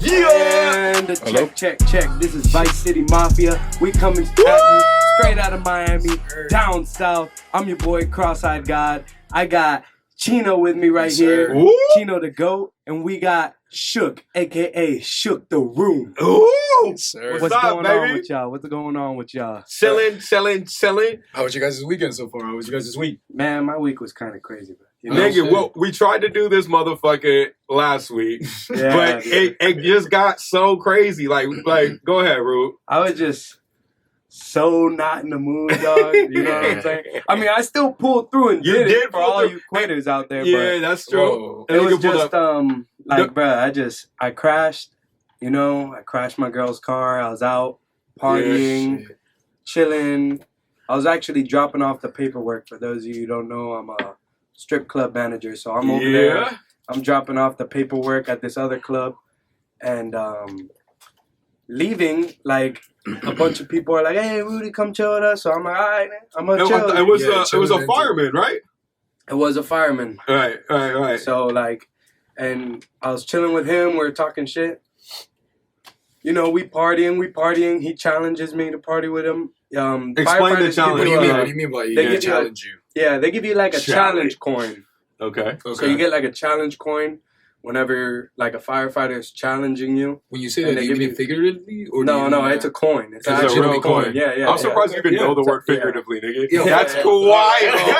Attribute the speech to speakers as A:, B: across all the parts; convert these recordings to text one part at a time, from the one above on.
A: Yeah!
B: And check. This is Vice City Mafia. We coming at you straight out of Miami, down south. I'm your boy, Cross-Eyed God. I got Chino with me right here.
A: Ooh.
B: Chino the GOAT. And we got Shook, a.k.a. Shook the Room.
A: Ooh!
B: What's going on with y'all? What's going on with y'all?
A: Chilling.
C: How was you guys this weekend so far? How was you guys this week?
B: Man, my week was kind of crazy, bro. You know?
A: Nigga, well, we tried to do this motherfucker last week, but it just got so crazy. Like, go ahead, Rube.
B: I was just so not in the mood, dog. You know what I'm saying? I mean, I still pulled through and did it for all you quitters out there.
A: Yeah,
B: but
A: that's true.
B: It was just bruh, I crashed. You know, I crashed my girl's car. I was out partying, chilling. I was actually dropping off the paperwork. For those of you who don't know, I'm a strip club manager, so I'm over there. I'm dropping off the paperwork at this other club, and leaving. Like a bunch of people are like, "Hey, Rudy, come chill with us." So I'm like, "All right, man, I'm gonna chill."
A: It was a fireman, right?
B: It was a fireman.
A: Right.
B: So like, and I was chilling with him. We were talking shit. You know, we partying. He challenges me to party with him.
A: Explain the challenge.
C: What do you mean by he challenge you?
B: Yeah, they give you like a challenge coin.
A: Okay.
B: So you get like a challenge coin whenever like a firefighter is challenging you.
C: When you say that, do you mean it figuratively? Or
B: no, it's a coin. It's
A: a real coin.
B: Yeah.
A: I'm surprised you can know the word figuratively, nigga.
C: Yeah,
A: that's wild.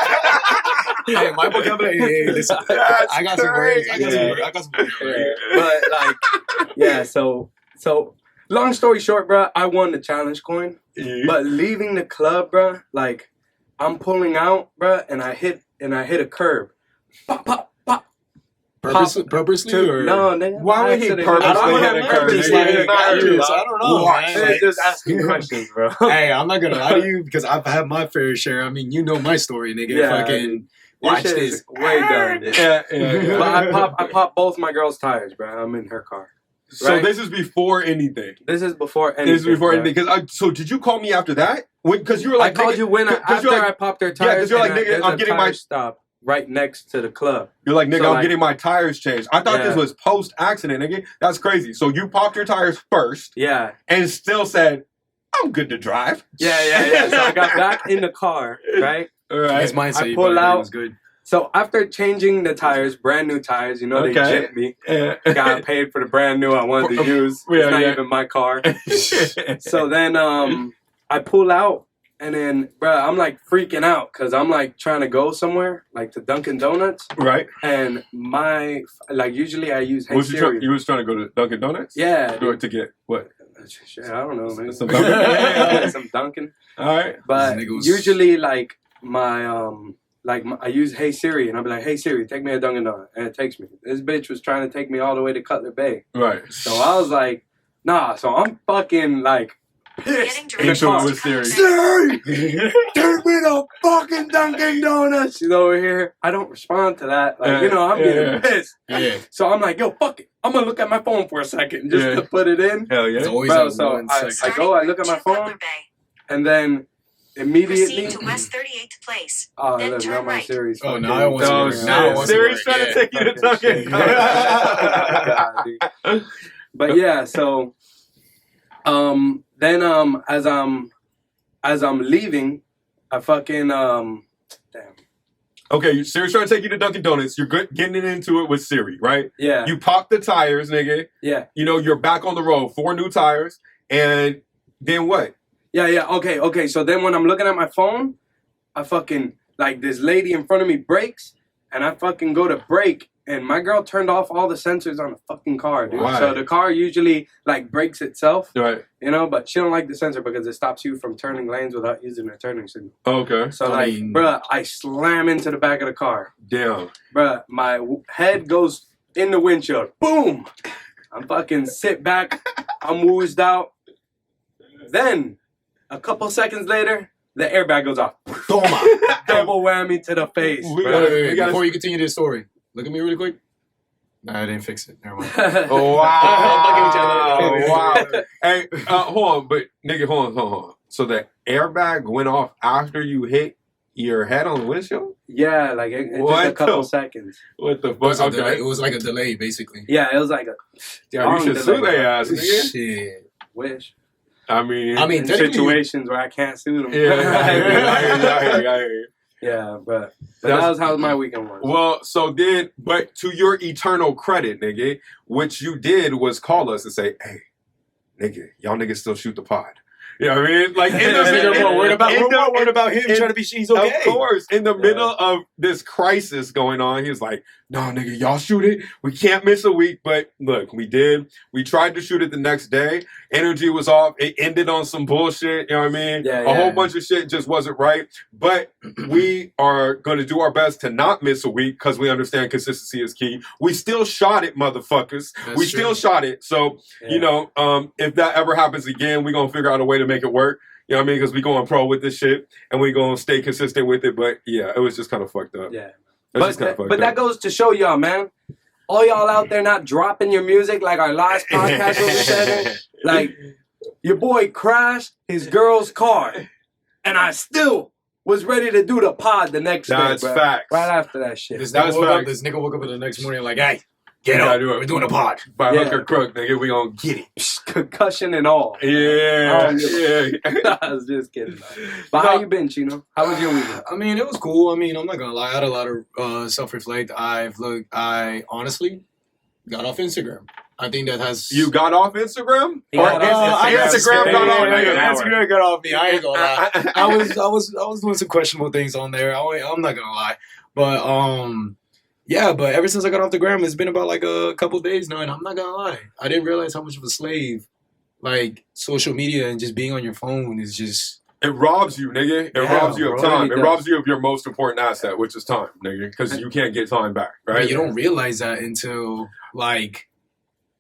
C: Hey, my vocabulary. Hey, listen. I got some words. I got some words.
B: But like, So long story short, bro, I won the challenge coin. But leaving the club, bro, like I'm pulling out, bro, and I hit a curb. Pop, pop, pop.
C: Purposely or
B: no, nigga.
A: Why would he purposely hit a curb?
C: I don't know.
B: Man. Just asking questions, bro.
C: Hey, I'm not gonna lie to you because I've had my fair share. I mean, you know my story, nigga.
B: Yeah,
C: fucking watch this.
B: Way done.
A: Yeah.
B: But I popped both my girl's tires, bro. I'm in her car.
A: So this is before anything.
B: This is before anything.
A: So did you call me after that? Because you were like,
B: I called you after I popped their tires.
A: Yeah, because you're like, nigga, I'm getting my
B: stop right next to the club.
A: You're like, nigga, I'm getting my tires changed. I thought this was post accident, nigga. That's crazy. So you popped your tires first.
B: Yeah.
A: And still said, I'm good to drive.
B: Yeah. So I got back in the car, right?
A: All right.
C: His mindset.
B: I pull out.
C: Was good.
B: So after changing the tires, brand new tires, you know, they gypped me. Got paid for the brand new I wanted to use. It's not even my car. So then I pull out, and then, bro, I'm like freaking out because I'm like trying to go somewhere, like to Dunkin' Donuts.
A: Right.
B: And usually I use Hey Siri.
A: You was trying to go to Dunkin' Donuts?
B: Yeah.
A: To get what?
B: Shit, I don't know, man.
A: Some Dunkin'?
B: Some Dunkin'.
A: All right.
B: But usually, like, I use Hey Siri, and I'll be like, "Hey Siri, take me a Dunkin' Donut," and it takes me. This bitch was trying to take me all the way to Cutler Bay.
A: Right.
B: So I was like, "Nah." So I'm fucking like pissed.
A: With Siri.
B: Siri, take me to fucking Dunkin' Donuts. She's over here. I don't respond to that. Like, I'm getting pissed.
C: Yeah.
B: So I'm like, "Yo, fuck it. I'm gonna look at my phone for a second just to put it in."
A: Hell yeah.
C: It's always
B: I look at my phone, and then immediately
D: proceed to West 38th Place.
B: Oh,
D: then
B: look,
D: turn
B: now my
D: right.
B: Siri's
C: Oh, now I want to.
A: Siri's trying to take you to Dunkin'.
B: But yeah, so then as I'm leaving, I fucking damn.
A: Okay, Siri's trying to take you to Dunkin' Donuts. You're getting into it with Siri, right?
B: Yeah.
A: You pop the tires, nigga.
B: Yeah.
A: You know, you're back on the road. 4 new tires. And then what?
B: Yeah. Okay. So then when I'm looking at my phone, I fucking, like, this lady in front of me brakes, and I fucking go to brake, and my girl turned off all the sensors on the fucking car, dude.
A: Why?
B: So the car usually, like, brakes itself.
A: Right.
B: You know, but she don't like the sensor because it stops you from turning lanes without using a turning signal.
A: Okay.
B: So, bruh, I slam into the back of the car.
A: Damn.
B: Bruh, my head goes in the windshield. Boom! I'm fucking sit back. I'm woozed out. Then, a couple seconds later, the airbag goes off. Double whammy to the face.
C: Wait. Before you continue this story, look at me really quick. Nah, I didn't fix it. Never mind.
A: Oh, wow. Wow. Hey, hold on. So the airbag went off after you hit your head on the windshield?
B: Yeah, like it took a couple seconds.
A: What the fuck?
C: It was like a delay, basically.
B: Yeah, it was like a.
A: Yeah, you should sue their ass, nigga.
C: Shit.
B: Wish.
A: I mean,
B: in situations where I can't sue them.
A: Yeah, I hear you.
B: Yeah, but that was how my weekend was.
A: Well, but to your eternal credit, nigga, what you did was call us and say, hey, nigga, y'all niggas still shoot the pod. You know what I mean? Like,
C: we're more worried about him trying to be he's okay.
A: Of course, in the middle of this crisis going on, he was like, no, nigga, y'all shoot it. We can't miss a week. But look, we did. We tried to shoot it the next day. Energy was off. It ended on some bullshit. You know what I mean? A whole bunch of shit just wasn't right. But we are going to do our best to not miss a week because we understand consistency is key. We still shot it, motherfuckers. Still shot it. So, you know, if that ever happens again, we're going to figure out a way to make it work. You know what I mean? Because we going pro with this shit and we going to stay consistent with it. But yeah, it was just kind of fucked up.
B: Yeah. But that goes to show y'all, man. All y'all out there not dropping your music like our last podcast was said. Like, your boy crashed his girl's car. And I still was ready to do the pod the next day.
A: That's facts.
B: Right after that shit.
C: This nigga woke up the next morning like, hey, get up. We're doing a pod.
A: By hook or crook, nigga, we gonna get it.
B: Concussion and all.
A: Yeah.
B: I was just kidding. But how you been, Chino? How was your weekend?
C: I mean, it was cool. I mean, I'm not gonna lie. I had a lot of self-reflect. I honestly got off Instagram. I think that has...
A: You got off Instagram?
C: Instagram got off me. I ain't gonna lie. I was doing some questionable things on there. I'm not gonna lie. But, yeah, but ever since I got off the gram, it's been about like a couple of days now, and I'm not gonna lie. I didn't realize how much of a slave, like, social media and just being on your phone is just...
A: It robs you, nigga. It robs you of time. It robs you of your most important asset, which is time, nigga, because you can't get time back, right?
C: But you don't realize that until, like...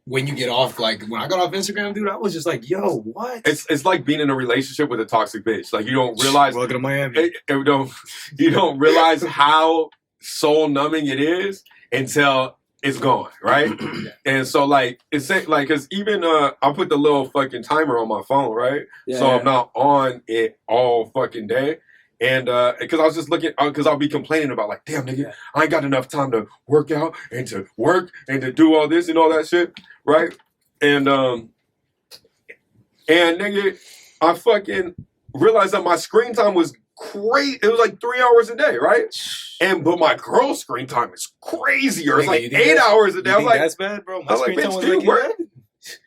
C: When you get off, like, when I got off Instagram, dude, I was just like, yo, what?
A: It's like being in a relationship with a toxic bitch. Like, you don't realize...
C: Welcome to Miami.
A: You don't realize how soul numbing it is until it's gone, right? And so, like, it's like, because even I'll put the little fucking timer on my phone, right? So I'm not on it all fucking day. And because I was just looking, because I'll be complaining about like, damn, nigga, I ain't got enough time to work out and to work and to do all this and all that shit, right? And nigga, I fucking realized that my screen time was great. It was like 3 hours a day, right? But my girl's screen time is crazier. It's like 8 hours a day. I was like,
C: that's bad, bro. My screen time was
A: like, what?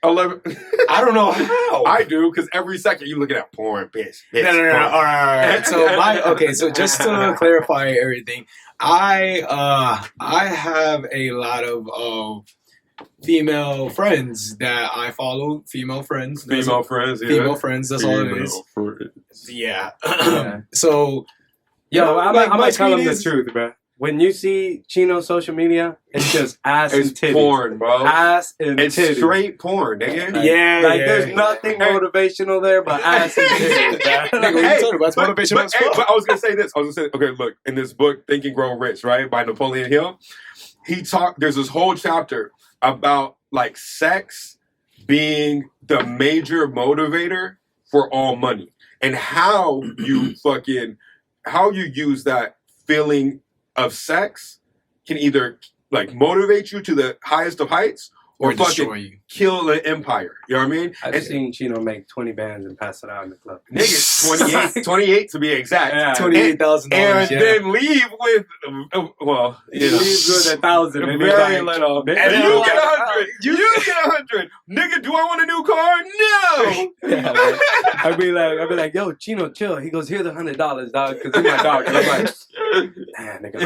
A: 11.
C: I don't know how.
A: I do, because every second you looking at porn, bitch.
C: No. All right. So just to clarify everything, I have a lot of female friends that I follow. Female friends.
A: Female friends.
C: That's all it is. Yeah. So,
B: I might tell them the truth, bro. When you see Chino's social media, it's just ass and titties.
A: It's porn, bro.
B: Ass and titties.
A: It's straight porn, nigga.
B: There's nothing motivational there but ass and titties.
C: Nigga, what are you talking about? It's motivational as fuck.
A: But I was going to say this. Okay, look, in this book, Think and Grow Rich, right, by Napoleon Hill, there's this whole chapter about, like, sex being the major motivator for all money. And how you use that feeling of sex can either like motivate you to the highest of heights or fucking you. Kill an empire. You know what I mean?
B: I've seen Chino make 20 bands and pass it out in the club.
A: Nigga, 28 to be exact.
B: Yeah.
C: $28,000.
A: And then leave with,
B: leave with 1,000.
A: Very little. And you get 100. You get 100. Nigga, do I want a new car? No.
B: I'd be like, yo, Chino, chill. He goes, here's $100, dog, because he's my dog. And I'm like, nah, nigga.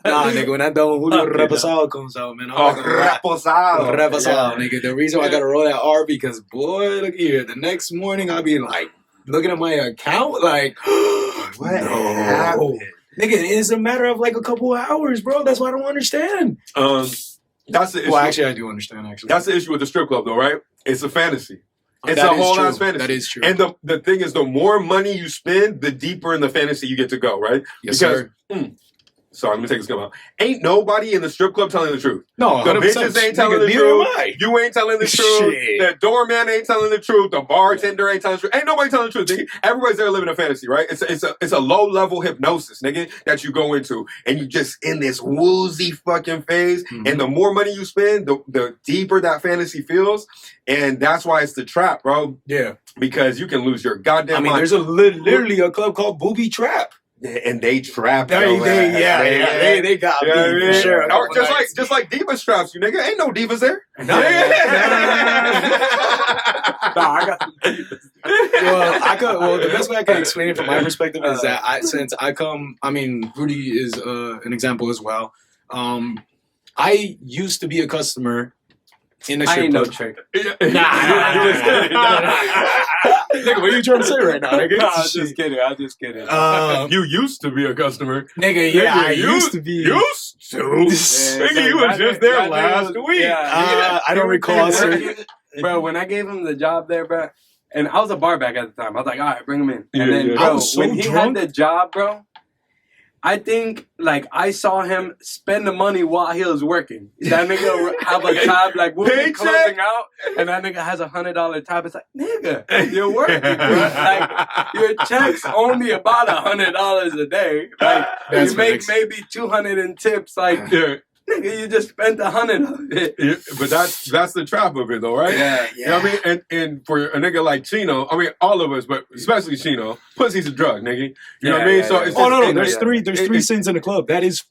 C: Nah, nigga, when that Don Julio Reposado comes out, man.
A: Reposado,
C: nigga. The reason why I gotta roll that R because, boy, look here. The next morning, I'll be like, looking at my account, like,
A: what happened?
C: Nigga, it's a matter of like a couple of hours, bro. That's why I don't understand.
A: That's the issue.
C: Well, actually, I do understand, actually.
A: That's the issue with the strip club, though, right? It's a fantasy. It's a whole ass fantasy.
C: That is true.
A: And the thing is, the more money you spend, the deeper in the fantasy you get to go, right?
C: Yes, sir.
A: Sorry, let me take this come out. Ain't nobody in the strip club telling the truth.
C: No,
A: The
C: 100%.
A: bitches ain't telling the
C: Nigga,
A: truth.
C: neither am I.
A: You ain't telling the truth.
C: Shit.
A: The doorman ain't telling the truth. The bartender ain't telling the truth. Ain't nobody telling the truth, nigga. Everybody's there living a fantasy, right? It's a low level hypnosis, nigga, that you go into, and you just in this woozy fucking phase.
C: Mm-hmm.
A: And the more money you spend, the deeper that fantasy feels, and that's why it's the trap, bro.
C: Yeah,
A: because you can lose your goddamn mind.
C: There's literally a club called Booby Trap.
A: And they trap.
C: They got me for sure.
A: Or just like Diva straps you, nigga. Ain't no divas there.
C: No. I got divas. Well, the best way I can explain it from my perspective is that Rudy is an example as well. I used to be a customer in a strip club.
B: No trick.
C: Nigga, what are you trying to say right now, nigga?
B: No, I'm just kidding.
A: You used to be a customer.
C: Nigga, I used to be.
A: Used to? Nigga, you was just there last week.
C: I don't recall, sir.
B: Bro, when I gave him the job there, bro, and I was a bar back at the time. I was like, all right, bring him in. And then, bro, when he had the job, bro, I think, I saw him spend the money while he was working. That nigga have a tab, we'll be closing out, and that nigga has $100 tab. It's like, nigga, you're working, bro. Your check's only about $100 a day. You make maybe 200 in tips. Nigga, you just spent 100 of it.
A: Yeah, but that's the trap of it, though, right?
B: Yeah.
A: You know what I mean? And for a nigga like Chino, all of us, but especially Chino, pussy's a drug, nigga. You know what I mean? So it's
C: there's three sins in the club. That is,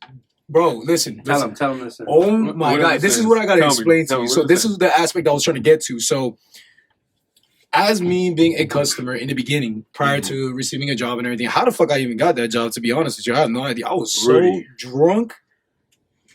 C: bro, listen.
B: Tell him this.
C: Oh my God. This is what I got to explain to you. So this is the aspect I was trying to get to. So as me being a customer in the beginning, prior to receiving a job and everything, how the fuck I even got that job, to be honest with you, I have no idea. I was so drunk.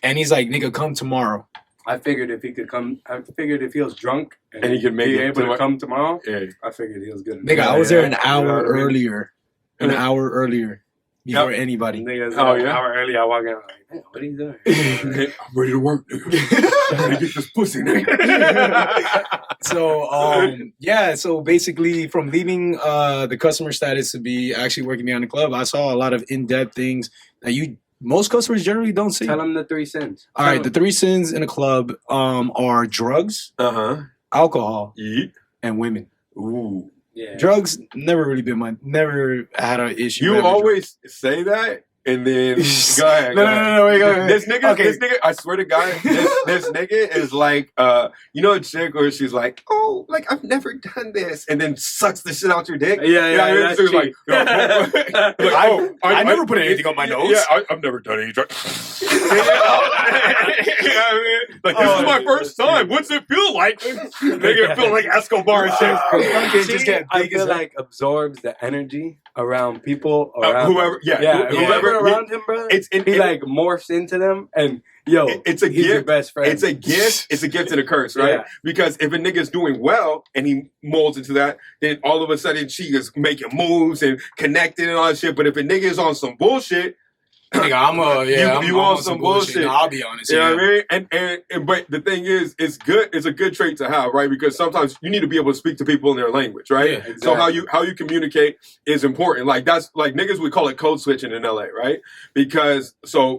C: And he's like, nigga, come tomorrow.
B: I figured if he could come, if he was drunk
A: and he could be
B: able to come tomorrow,
A: yeah.
B: I figured he was good.
C: Nigga, I was there an hour earlier. An hour earlier. Before anybody.
B: An hour early, I walk in, I'm like, man, what are you doing?
A: I'm ready to work, nigga. I gotta get this pussy, nigga.
C: So basically from leaving the customer status to be actually working behind the club, I saw a lot of in-depth things that most customers generally don't see.
B: Tell them the 3 sins.
C: All right, the 3 sins in a club are drugs, alcohol, and women.
A: Ooh.
B: Yeah.
C: Drugs never had an issue.
A: You always say that, and then go ahead.
C: No, wait, go ahead.
A: This nigga, I swear to God, this nigga is like, a chick where she's like, oh, I've never done this, and then sucks the shit out your dick.
B: Yeah.
A: So like,
C: I never put anything on my nose.
A: Yeah, I've never done any drugs. You know what I mean? This is my first time. What's it feel like? Nigga feel like Escobar and shit.
B: I feel like absorbs the energy around people around
A: whoever
B: around him, bro. He morphs into them, and
A: it's a
B: he's
A: gift.
B: Your best friend.
A: It's a gift. It's a gift and a curse, right?
B: Yeah.
A: Because if a nigga's doing well and he molds into that, then all of a sudden she is making moves and connected and all that shit. But if a nigga is on some bullshit,
C: nigga, I'm
A: on some bullshit.
C: No, I'll be honest.
A: You know what I mean? And but the thing is, it's good. It's a good trait to have, right? Because sometimes you need to be able to speak to people in their language, right?
C: Yeah, exactly.
A: So how you communicate is important. That's niggas would call it code switching in LA, right? Because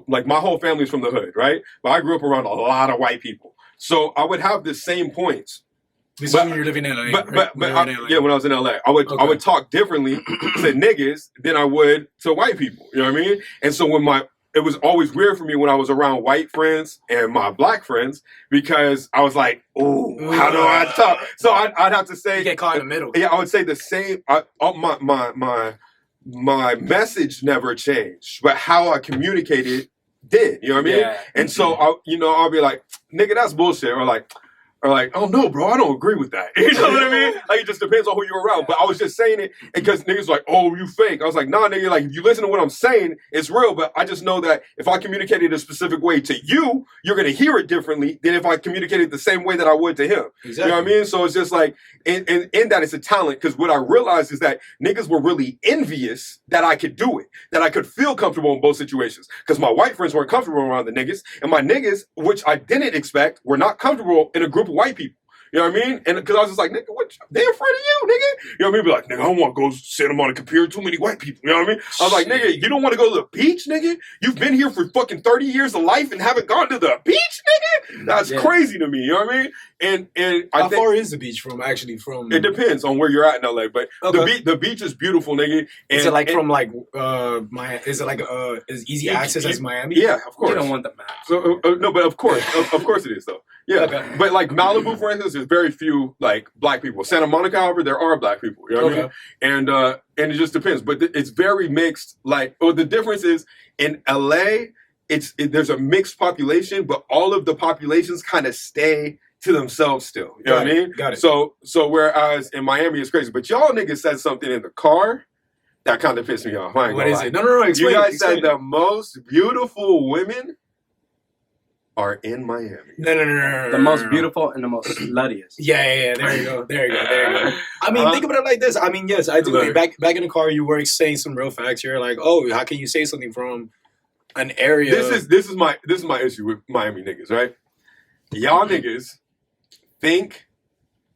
A: my whole family's from the hood, right? But I grew up around a lot of white people, so I would have the same points.
C: This is when you're living in LA.
A: When I was in LA, I would talk differently to niggas than I would to white people. You know what I mean? And so it was always weird for me when I was around white friends and my black friends because I was like, "Ooh, how do I talk?" So I'd have to say,
C: you get caught in the middle.
A: Yeah, I would say the same. My message never changed, but how I communicated did. You know what I mean?
B: Yeah.
A: And so I'll be like, "Nigga, that's bullshit," or like, oh no, bro, I don't agree with that. You know what I mean? It just depends on who you're around. But I was just saying it because niggas like, oh, you fake. I was like, nah, nigga, if you listen to what I'm saying, it's real. But I just know that if I communicated a specific way to you, you're gonna hear it differently than if I communicated the same way that I would to him.
C: Exactly.
A: You know what I mean? So it's just like, in that it's a talent. Because what I realized is that niggas were really envious that I could do it, that I could feel comfortable in both situations. Because my white friends weren't comfortable around the niggas, and my niggas, which I didn't expect, were not comfortable in a group of white people. You know what I mean? And because I was just like, nigga, what? They in front of you, nigga. You know what I mean? Be like, nigga, I don't want to go sit them on a computer. Too many white people. You know what I mean? I was like, nigga, you don't want to go to the beach, nigga? You've been here for fucking 30 years of life and haven't gone to the beach, nigga? That's crazy to me. You know what I mean? And
C: how far is the beach from?
A: It depends on where you're at in LA, but the beach is beautiful, nigga. And,
C: is it like from like Miami? Is it like as easy access as Miami?
A: Yeah, of course.
B: You don't want the map.
A: So, no, but of course it is though. Yeah, but like Malibu, for instance, there's very few like black people. Santa Monica, however, there are black people. You know what I mean? And it just depends. But it's very mixed. Like, the difference is in LA, there's a mixed population, but all of the populations kind of stay to themselves still. You know what I mean?
C: Got it.
A: So whereas in Miami it's crazy, but y'all niggas said something in the car that kind of pissed me off.
C: What is it? No. Explain,
A: you guys said the most beautiful women are in Miami.
B: No. The most beautiful and the most sluttiest.
C: Yeah. There you go. I mean, think about it like this. I mean, yes, I do. Like, back in the car, you were saying some real facts. You're like, oh, how can you say something from an area?
A: This is my issue with Miami niggas, right? Y'all niggas think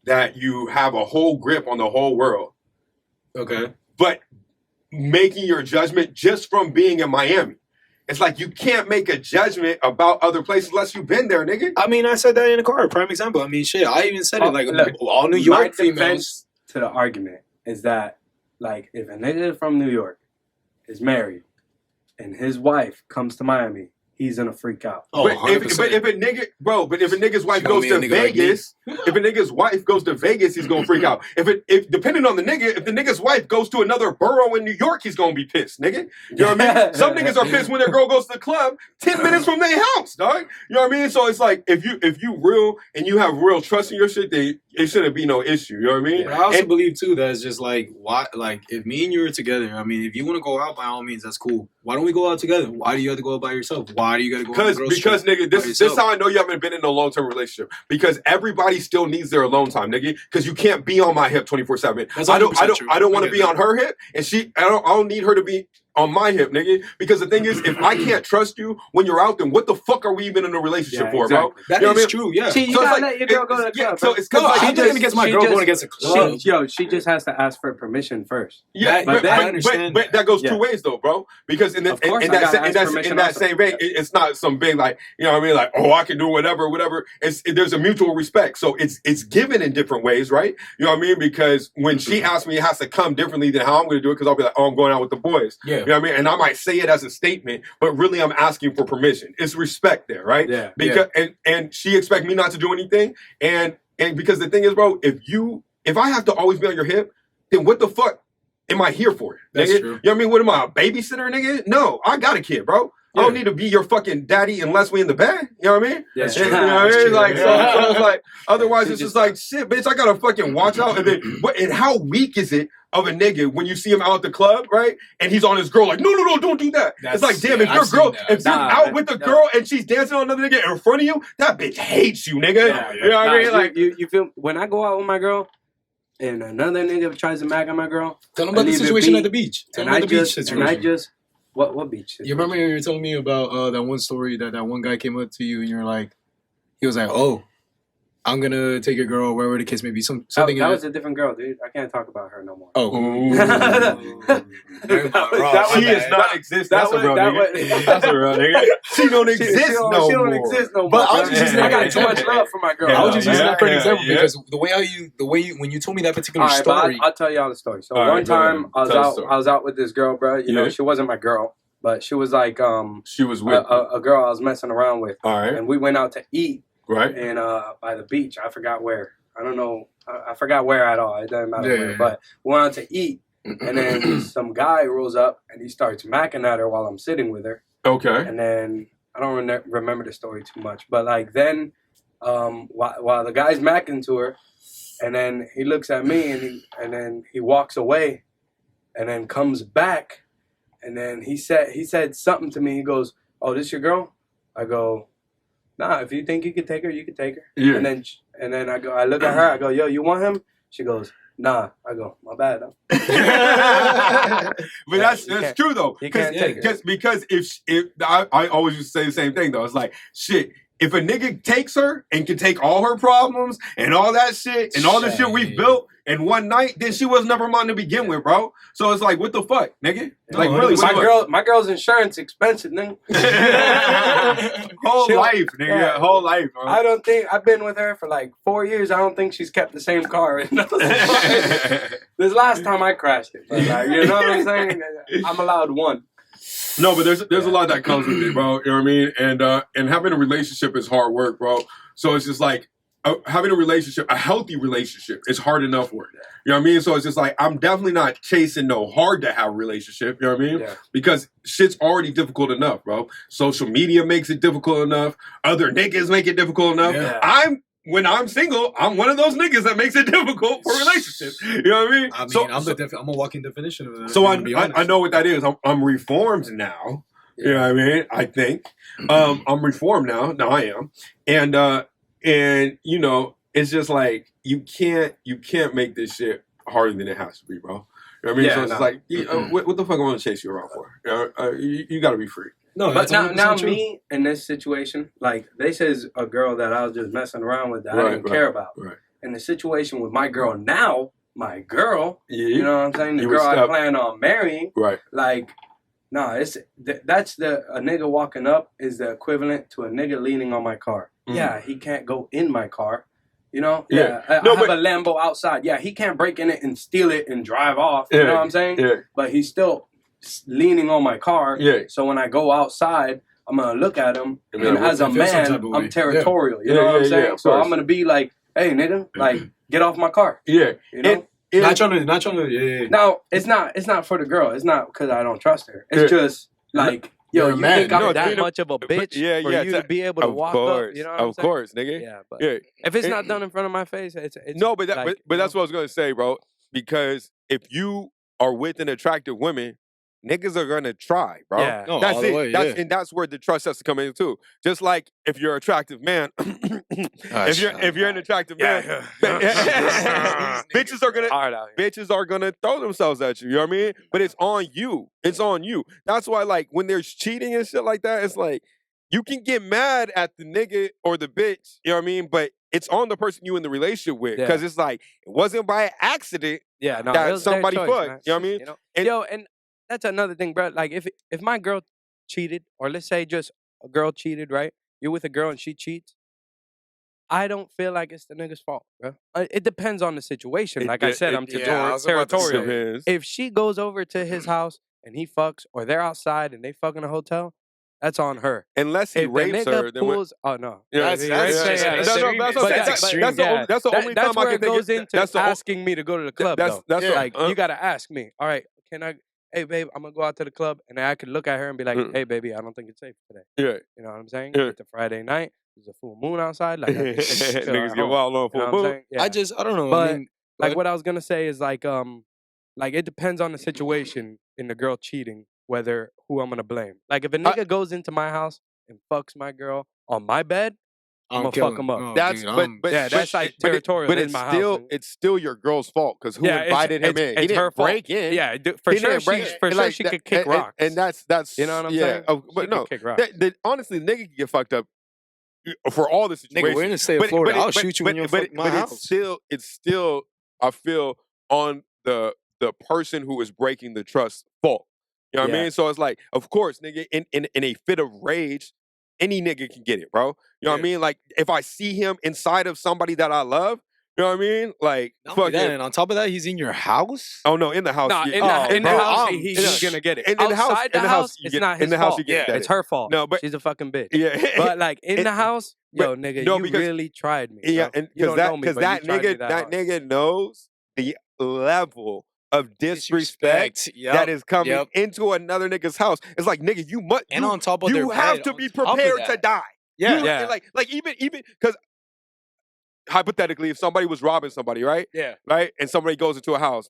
A: that you have a whole grip on the whole world.
C: Okay.
A: But making your judgment just from being in Miami. It's like you can't make a judgment about other places unless you've been there, nigga.
C: I mean, I said that in the car. Prime example. I mean, shit. I even said it like look, all New York
B: females.
C: females.
B: To the argument is that like if a nigga from New York is married and his wife comes to Miami, he's gonna freak out.
A: Oh, but if a nigga's wife goes to Vegas, if a nigga's wife goes to Vegas, he's gonna freak out. If depending on the nigga, if the nigga's wife goes to another borough in New York, he's gonna be pissed, nigga. You know what I mean? Some niggas are pissed when their girl goes to the club 10 minutes from their house, dog. You know what I mean? So it's like if you real and you have real trust in your shit, it shouldn't be no issue. You know what I mean?
C: But I also believe too that it's just like why, like if me and you are together. I mean, if you want to go out, by all means, that's cool. Why don't we go out together? Why do you have to go out by yourself? Why do you got to go?
A: Because nigga, this is how I know you haven't been in a long term relationship. Because everybody still needs their alone time, nigga. Because you can't be on my hip 24/7. I don't want to be on her hip, and I don't need her to be on my hip, nigga. Because the thing is, if I can't trust you when you're out, then what the fuck are we even in a relationship for, bro?
C: That is true, yeah.
B: See, you gotta let your girl go to the club.
A: So it's because
C: I'm just against my girl going against a club.
B: She just has to ask for permission first.
A: Yeah, but that goes two ways though, bro. Because in that same vein, it's not some big like, you know what I mean, like, oh, I can do whatever. There's a mutual respect, so it's given in different ways, right? You know what I mean? Because when she asks me, it has to come differently than how I'm going to do it. Because I'll be like, oh, I'm going out with the boys.
C: Yeah.
A: You know what I mean? And I might say it as a statement, but really I'm asking for permission. It's respect there, right?
B: Yeah.
A: Because and she expects me not to do anything. And because the thing is, bro, if I have to always be on your hip, then what the fuck am I here for?
C: That's
A: nigga?
C: true.
A: You know what I mean? What am I, a babysitter, nigga? No, I got a kid, bro. I don't need to be your fucking daddy unless we in the bed. You know what I mean?
C: That's
A: You
C: true.
A: know what I mean? Like, so it's like, otherwise it's just like, shit, bitch, I gotta fucking watch out. And how weak is it of a nigga when you see him out at the club, right? And he's on his girl like, no, don't do that. It's like, damn, if you're out with the girl and she's dancing on another nigga in front of you, that bitch hates you, nigga. You know what I mean? Like,
B: you feel, when I go out with my girl, and another nigga tries to mag on my girl.
C: Tell them about the situation at the beach. Tell them about the beach situation.
B: And I just, what beach?
C: You remember you were telling me about that one story that one guy came up to you and you're like, he was like, oh, I'm gonna take your girl wherever the case may be. Something.
B: That was a different girl, dude. I can't talk about her no more.
C: Oh,
A: she is not exist. That's a real nigga. That's a real nigga. She don't exist no more.
B: She don't exist no more.
C: But I was just using
B: I got too much love for my girl.
C: I was just using that for an example because the way you when you told me that particular story.
B: I'll tell y'all the story. So one time I was out with this girl, bro. You know, she wasn't my girl, but she was like
A: she was with
B: a girl I was messing around with.
A: All right.
B: And we went out to eat.
A: Right.
B: And by the beach. I forgot where. I don't know. I forgot where at all. It doesn't matter where. But we went out to eat. And then some guy rolls up and he starts macking at her while I'm sitting with her.
A: Okay.
B: And then I don't remember the story too much. But like then while the guy's macking to her, and then he looks at me and then he walks away and then comes back. And then he said something to me. He goes, "Oh, this your girl?" I go, "Nah, if you think you could take her, you could take her."
A: Yeah.
B: And then I look at her, I go, "Yo, you want him?" She goes, "Nah." I go, "My bad, though."
A: But that's true though.
B: You can't take her.
A: Because if I always used to say the same thing though. It's like, shit, if a nigga takes her and can take all her problems and all that shit and all the shit we've built in one night, then she was never mine to begin with, bro. So it's like, what the fuck, nigga? Like, really,
B: my girl's insurance expensive, nigga.
A: Whole life, nigga.
B: Yeah.
A: Whole life, bro.
B: I don't think I've been with her for like 4 years. I don't think she's kept the same car. This last time I crashed it, but like, you know what I'm saying? I'm allowed one.
A: No, but there's a lot that comes with it, bro. You know what I mean? And having a relationship is hard work, bro. So it's just like having a relationship, a healthy relationship, is hard enough work. You know what I mean? So it's just like I'm definitely not chasing no hard to have a relationship. You know what I mean?
B: Yeah.
A: Because shit's already difficult enough, bro. Social media makes it difficult enough. Other niggas make it difficult enough.
B: Yeah.
A: When I'm single, I'm one of those niggas that makes it difficult for relationships. You know what I mean?
C: I mean, I'm a walking definition of that.
A: So I know what that is. I'm reformed now.
B: Yeah.
A: You know what I mean? I think I'm reformed now. No, I am. And you know, it's just like you can't make this shit harder than it has to be, bro. You know what I mean?
B: Yeah,
A: So it's like, what the fuck am I gonna chase you around for? You got to be free.
C: No,
B: but
C: that's
B: now
C: true.
B: me in this situation, like this is a girl that I was just messing around with that I didn't care about.
A: Right.
B: In the situation with my girl now,
A: Yeah.
B: you know what I'm saying? The girl I plan on marrying,
A: right?
B: Like, no, that's a nigga walking up is the equivalent to a nigga leaning on my car. Mm-hmm. Yeah, he can't go in my car. You know?
A: Yeah.
B: I have a Lambo outside. Yeah, he can't break in it and steal it and drive off. You know what I'm saying?
A: Yeah.
B: But he's still leaning on my car.
A: Yeah.
B: So when I go outside, I'm going to look at him. And as a man, I'm territorial.
A: Yeah.
B: You know what I'm saying?
A: Yeah,
B: so I'm going to be like, hey, nigga, like, get off my car.
A: Yeah.
B: You know?
C: Not trying to. Yeah.
B: No, it's not for the girl. It's not because I don't trust her. It's just like, yo, you
C: man.
B: think I'm
D: No,
B: that much of a bitch for you to be able to walk up? You know what I'm saying?
A: Of course, nigga.
B: Yeah, but
A: Yeah.
B: if it's not done in front of my face, it's
A: no, but
B: like,
A: but that's what I was gonna say, bro. Because if you are with an attractive woman, niggas are gonna try, bro.
B: Yeah.
C: No,
A: that's
C: all
A: it.
C: the way,
A: And that's where the trust has to come in too. Just like if you're an attractive man, if you're an attractive man, bitches are gonna throw themselves at you. You know what I mean? But it's on you. It's on you. That's why, like, when there's cheating and shit like that, it's like you can get mad at the nigga or the bitch. You know what I mean? But it's on the person you in the relationship with, because it's like it wasn't by accident that somebody fucked.
B: Man.
A: You know what I mean?
B: You know? And that's another thing, bro. Like if my girl cheated, or let's say just a girl cheated, right? You're with a girl and she cheats. I don't feel like it's the nigga's fault, bro. It depends on the situation. Like I said, I'm territorial. If she goes over to his house and he fucks, or they're outside and they fuck in a hotel, that's on her.
A: Unless he rapes her, then
B: oh no,
A: that's the only time I can
B: goes
A: think
B: into asking me to go to the club. That's like you gotta ask me. All right, can I? Hey, babe, I'm gonna go out to the club, and I could look at her and be like, "Hey, baby, I don't think it's safe today."
A: Yeah,
B: you know what I'm saying?
A: Yeah.
B: It's a Friday night. There's a full moon outside. Like,
A: niggas get wild on full moon.
C: I don't know.
B: But
C: I mean,
B: like what I was gonna say is like it depends on the situation in the girl cheating, whether who I'm gonna blame. Like if a nigga goes into my house and fucks my girl on my bed, I'm gonna fuck him up.
C: Oh,
A: that's
C: dude,
B: that's like territorial.
A: But it's still your girl's fault, because who invited him in? He didn't break in.
B: Yeah, for sure. She could kick rocks,
A: and that's
B: you know what I'm saying.
A: But no, honestly, nigga can get fucked up for all the situations.
C: Nigga, we're in the state of Florida. I'll shoot you in your fucking house.
A: It's still I feel on the person who is breaking the trust fault. You know what I mean? So it's like, of course, nigga, in a fit of rage, any nigga can get it, bro. You know what I mean? Like, if I see him inside of somebody that I love, you know what I mean? Like, fuck
C: that, and on top of that, he's in your house?
A: Oh, no, in the house.
B: No, in the house, he's going to get it. Outside the house, it's not his fault. It's her fault. No, but she's a fucking bitch.
A: Yeah.
B: But, like, in the house, yo, nigga, you really tried me.
A: Yeah, because that nigga knows the level of disrespect that is coming into another nigga's house. It's like, nigga, you must.
C: And on top of
A: you have to be prepared to die.
B: Yeah.
A: Like even because hypothetically, if somebody was robbing somebody, right?
B: Yeah.
A: Right, and somebody goes into a house.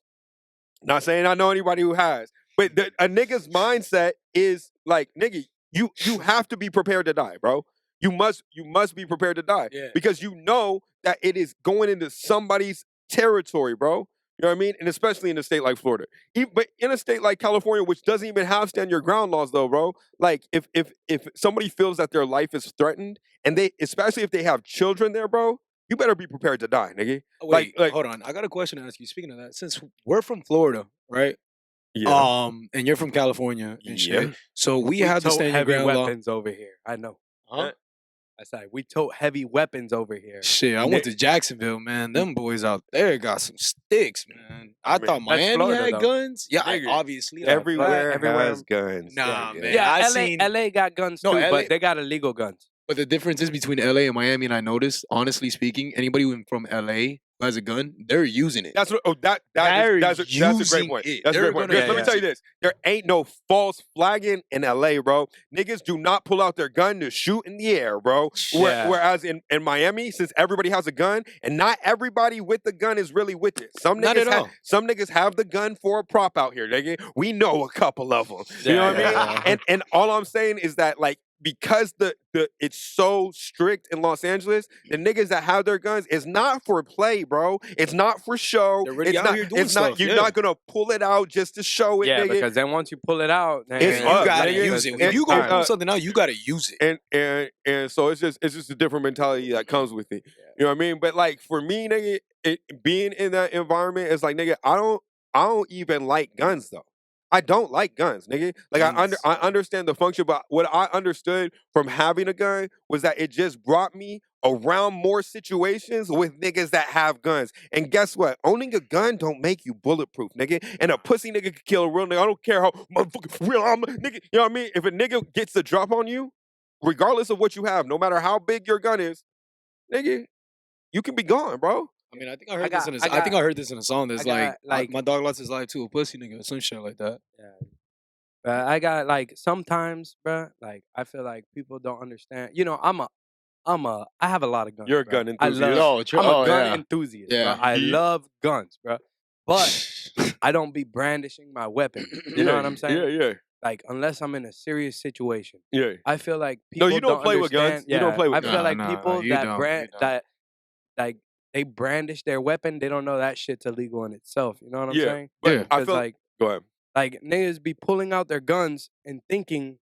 A: Not saying I know anybody who has, but a nigga's mindset is like, nigga, you have to be prepared to die, bro. You must be prepared to die, because you know that it is going into somebody's territory, bro. You know what I mean? And especially in a state like Florida. But in a state like California, which doesn't even have stand your ground laws though, bro. Like if somebody feels that their life is threatened, and especially if they have children there, bro, you better be prepared to die, nigga.
C: Wait, hold on. I got a question to ask you. Speaking of that, since we're from Florida, right?
A: Yeah.
C: And you're from California and
A: Yeah.
C: shit. So we have to
B: tote
C: stand your
B: heavy
C: ground law.
B: weapons over here. I know.
C: Huh?
B: I said we tote heavy weapons over here.
C: Shit, I went to Jacksonville, man. Them boys out there got some sticks, man. I thought Miami
B: Florida,
C: had
B: though.
C: guns. Yeah,
A: Nigga,
C: obviously.
A: everywhere
B: everywhere.
A: has guns.
C: Nah,
A: nigga.
C: man.
B: Yeah,
C: I
B: LA,
C: seen-
B: LA got guns
C: No,
B: too,
C: LA
B: but they got illegal guns.
C: But the difference is between LA and Miami, and I noticed, honestly speaking, anybody from LA who has a gun, they're using it.
A: That's what. Oh, that's
C: They're
A: a great
C: using
A: point.
C: it.
A: That's a
C: They're
A: great point.
C: gonna
A: Because let me
B: use
A: tell you this: there ain't no false flagging in LA, bro. Niggas do not pull out their gun to shoot in the air, bro.
B: Yeah.
A: Whereas in Miami, since everybody has a gun, and not everybody with the gun is really with it. Some
C: Not at
A: niggas
C: all.
A: some niggas have the gun for a prop out here, nigga. We know a couple of them. You know what I mean? And all I'm saying is that like, because the it's so strict in Los Angeles, the niggas that have their guns is not for play, bro. It's not for show.
C: They're really
A: It's
C: out
A: not.
C: here doing
A: It's not.
C: stuff,
A: You're
C: yeah.
A: not gonna pull it out just to show it,
B: Yeah,
A: nigga.
B: because then once you pull it out, then
A: It's
C: You
A: up,
C: gotta
A: nigga.
C: use it.
A: And-
C: When you go
A: and,
C: pull something out, you gotta use it.
A: and so it's just a different mentality that comes with it. You know what I mean? But like for me, nigga, being in that environment is like, nigga, I don't even like guns though. I don't like guns, nigga. Like I understand the function, but what I understood from having a gun was that it just brought me around more situations with niggas that have guns. And guess what? Owning a gun don't make you bulletproof, nigga. And a pussy nigga can kill a real nigga. I don't care how motherfucking real I'm, nigga. You know what I mean? If a nigga gets the drop on you, regardless of what you have, no matter how big your gun is, nigga, you can be gone, bro.
C: I mean, I think I heard this in a, I think I heard this in a song that's like my dog lost his life to a pussy nigga or some shit like that.
B: Yeah. But I got like sometimes, bruh, like I feel like people don't understand. You know, I have a lot of guns.
A: You're a
B: bruh.
A: gun
B: I
A: enthusiast.
B: love, I'm a gun
C: yeah.
B: enthusiast.
C: Yeah.
B: Bruh. I love guns, bro. But I don't be brandishing my weapon. You know what I'm saying?
A: Yeah,
B: Like unless I'm in a serious situation.
A: yeah.
B: I feel like people
A: No, you don't play with guns.
B: understand-
A: You don't
B: yeah,
A: play with
B: I feel
C: guns.
B: like
C: Nah,
B: people
C: you
B: that
C: don't,
B: brand
C: you don't.
B: that like they brandish their weapon, they don't know that shit's illegal in itself. You know what I'm
A: Yeah,
B: saying?
A: but
C: Yeah.
A: I
B: Because
A: feel go ahead.
B: like niggas be pulling out their guns and thinking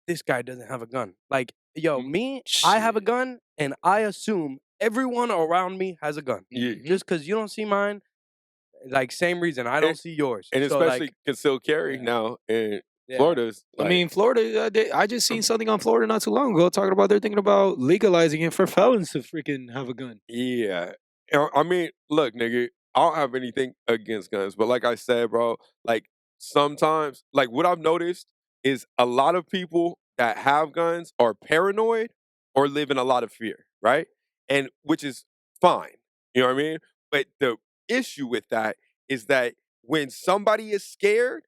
B: this guy doesn't have a gun. Like, yo, me, I have a
C: Shit.
B: gun and I assume everyone around me has a gun.
A: Yeah.
B: Just because you don't see mine, like same reason I don't see yours.
A: And
B: So,
A: especially
B: like,
A: concealed carry
B: yeah.
A: now in
B: yeah.
A: Florida's.
C: I mean, Florida. I just seen something on Florida not too long ago talking about they're thinking about legalizing it for felons to freaking have a gun.
A: yeah. I mean, look, nigga, I don't have anything against guns, but like I said, bro, like sometimes, like what I've noticed is a lot of people that have guns are paranoid or live in a lot of fear, right? And which is fine, you know what I mean? But the issue with that is that when somebody is scared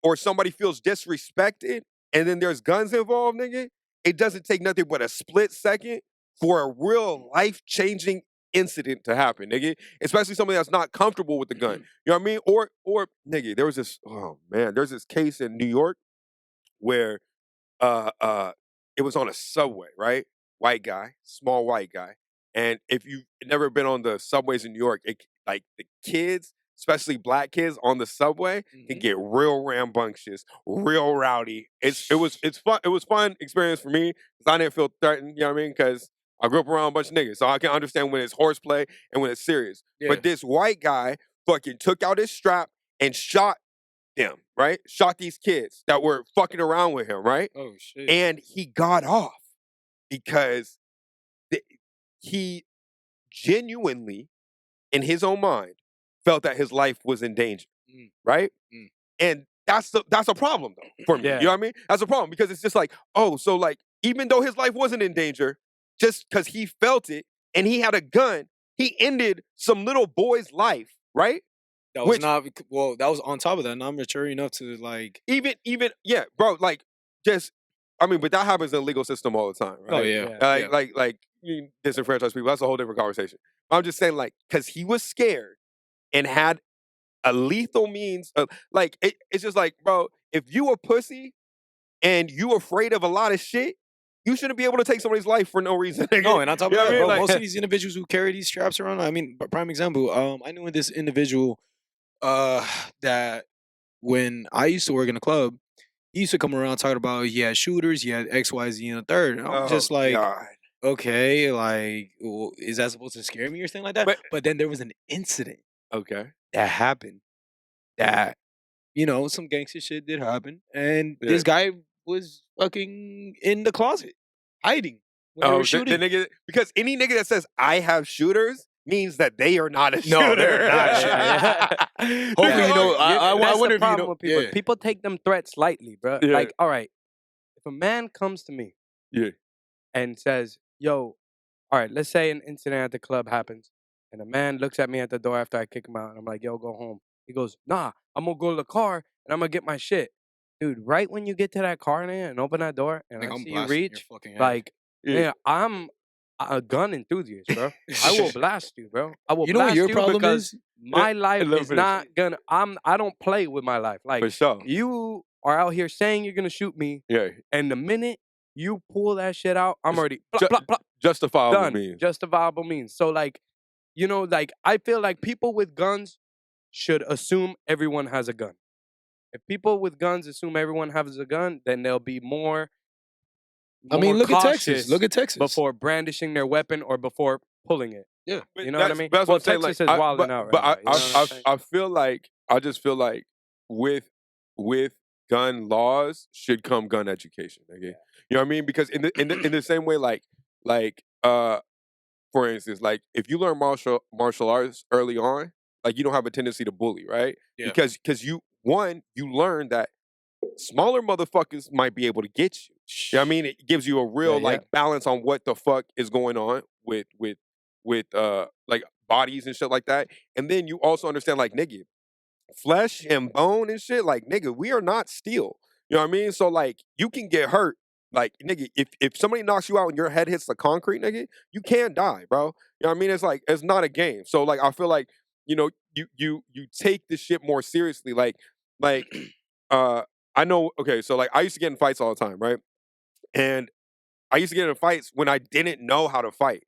A: or somebody feels disrespected and then there's guns involved, nigga, it doesn't take nothing but a split second for a real life-changing incident to happen, nigga. Especially somebody that's not comfortable with the gun. You know what I mean? Or nigga, there was this, oh man, there's this case in New York where it was on a subway, right? White guy, small white guy. And if you've never been on the subways in New York, like the kids, especially black kids on the subway, can get real rambunctious, real rowdy. It's fun. It was fun experience for me because I didn't feel threatened. You know what I mean? Because I grew up around a bunch of niggas, so I can understand when it's horseplay and when it's serious.
C: Yeah.
A: But this white guy fucking took out his strap and shot them, right? Shot these kids that were fucking around with him, right?
C: Oh shit.
A: And he got off because he genuinely, in his own mind, felt that his life was in danger, right? And that's a problem though for me.
B: Yeah.
A: You know what I mean? That's a problem because it's just like, oh, so like even though his life wasn't in danger, just because he felt it and he had a gun, he ended some little boy's life, right?
C: That was
A: Which-
C: not well. That was on top of that, not mature enough to like.
A: Even yeah, bro. Like just, I mean, but that happens in the legal system all the time, right?
C: Oh yeah.
B: Yeah.
A: Like you disenfranchise people. That's a whole different conversation. I'm just saying, like, because he was scared and had a lethal means of, like, it's just like, bro, if you a pussy and you afraid of a lot of shit, you shouldn't be able to take somebody's life for no reason.
C: No, and on top of that, bro,
A: Like,
C: most of these individuals who carry these straps around, I mean, prime example, I knew this individual that when I used to work in a club, he used to come around talking about he had shooters, he had X, Y, Z, and a third. And I'm just like,
A: God.
C: okay, like, well, is that supposed to scare me or something like that? But then there was an incident
A: Okay.
C: that happened that, you know, some gangster shit did happen. And this guy was fucking in the closet, hiding when they were shooting.
A: The nigga, because any nigga that says, I have shooters, means that they are not a shooter.
C: No, they're not. Hopefully, you know, I wonder if you know.
B: With people.
C: Yeah.
B: People take them threats lightly, bro.
A: Yeah.
B: Like, all right, if a man comes to me and says, yo, all right, let's say an incident at the club happens, and a man looks at me at the door after I kick him out, and I'm like, yo, go home. He goes, nah, I'm going to go to the car, and I'm going to get my shit. Dude, right when you get to that car and open that door, and I see you reach, like, I'm a gun enthusiast, bro. I will blast you, bro. I will. You know blast what your problem because is? My life is not gonna. I don't play with my life. Like,
A: for sure.
B: You are out here saying you're gonna shoot me.
A: Yeah.
B: And the minute you pull that shit out, I'm already plop, plop, plop,
A: justifiable
B: done.
A: means.
B: Justifiable means. So like, you know, like I feel like people with guns should assume everyone has a gun. If people with guns assume everyone has a gun, then there'll be more.
C: I mean, look at Texas. Look at Texas.
B: Before brandishing their weapon or before pulling it.
C: Yeah.
B: You know what I mean?
A: That's
B: well,
A: what I'm saying,
B: Texas
A: like,
B: is wilding out right
A: now.
B: But
A: I feel like, I just feel like with gun laws should come gun education. Okay? Yeah. You know what I mean? Because in the same way, like for instance, like if you learn martial arts early on, like you don't have a tendency to bully, right?
C: Yeah.
A: Because you learn that smaller motherfuckers might be able to get you. You know what I mean? It gives you a real like balance on what the fuck is going on with like bodies and shit like that. And then you also understand like, nigga, flesh and bone and shit, like, nigga, we are not steel. You know what I mean? So like you can get hurt. Like, nigga, if somebody knocks you out and your head hits the concrete, nigga, you can die, bro. You know what I mean? It's like, it's not a game. So like I feel like, you know, you take this shit more seriously. Like I know, okay, so like I used to get in fights all the time, right? And I used to get in fights when I didn't know how to fight.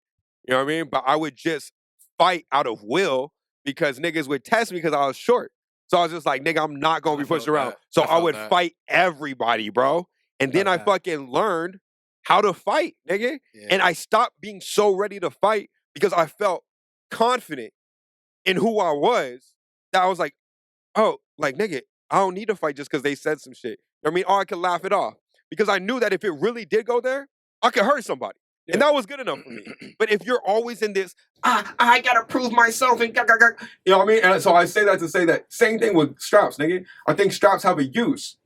A: You know what I mean? But I would just fight out of will because niggas would test me because I was short. So I was just like, nigga, I'm not going to be pushed around. So I would fight everybody, bro. And then I fucking learned how to fight, nigga. Yeah. And I stopped being so ready to fight because I felt confident in who I was that I was like, oh, like, nigga, I don't need to fight just because they said some shit. You know what I mean? Or I could laugh it off. Because I knew that if it really did go there, I could hurt somebody. Yeah. And that was good enough for me. But if you're always in this, I gotta prove myself and you know what I mean? And so I say that to say that same thing with straps, nigga. I think straps have a use.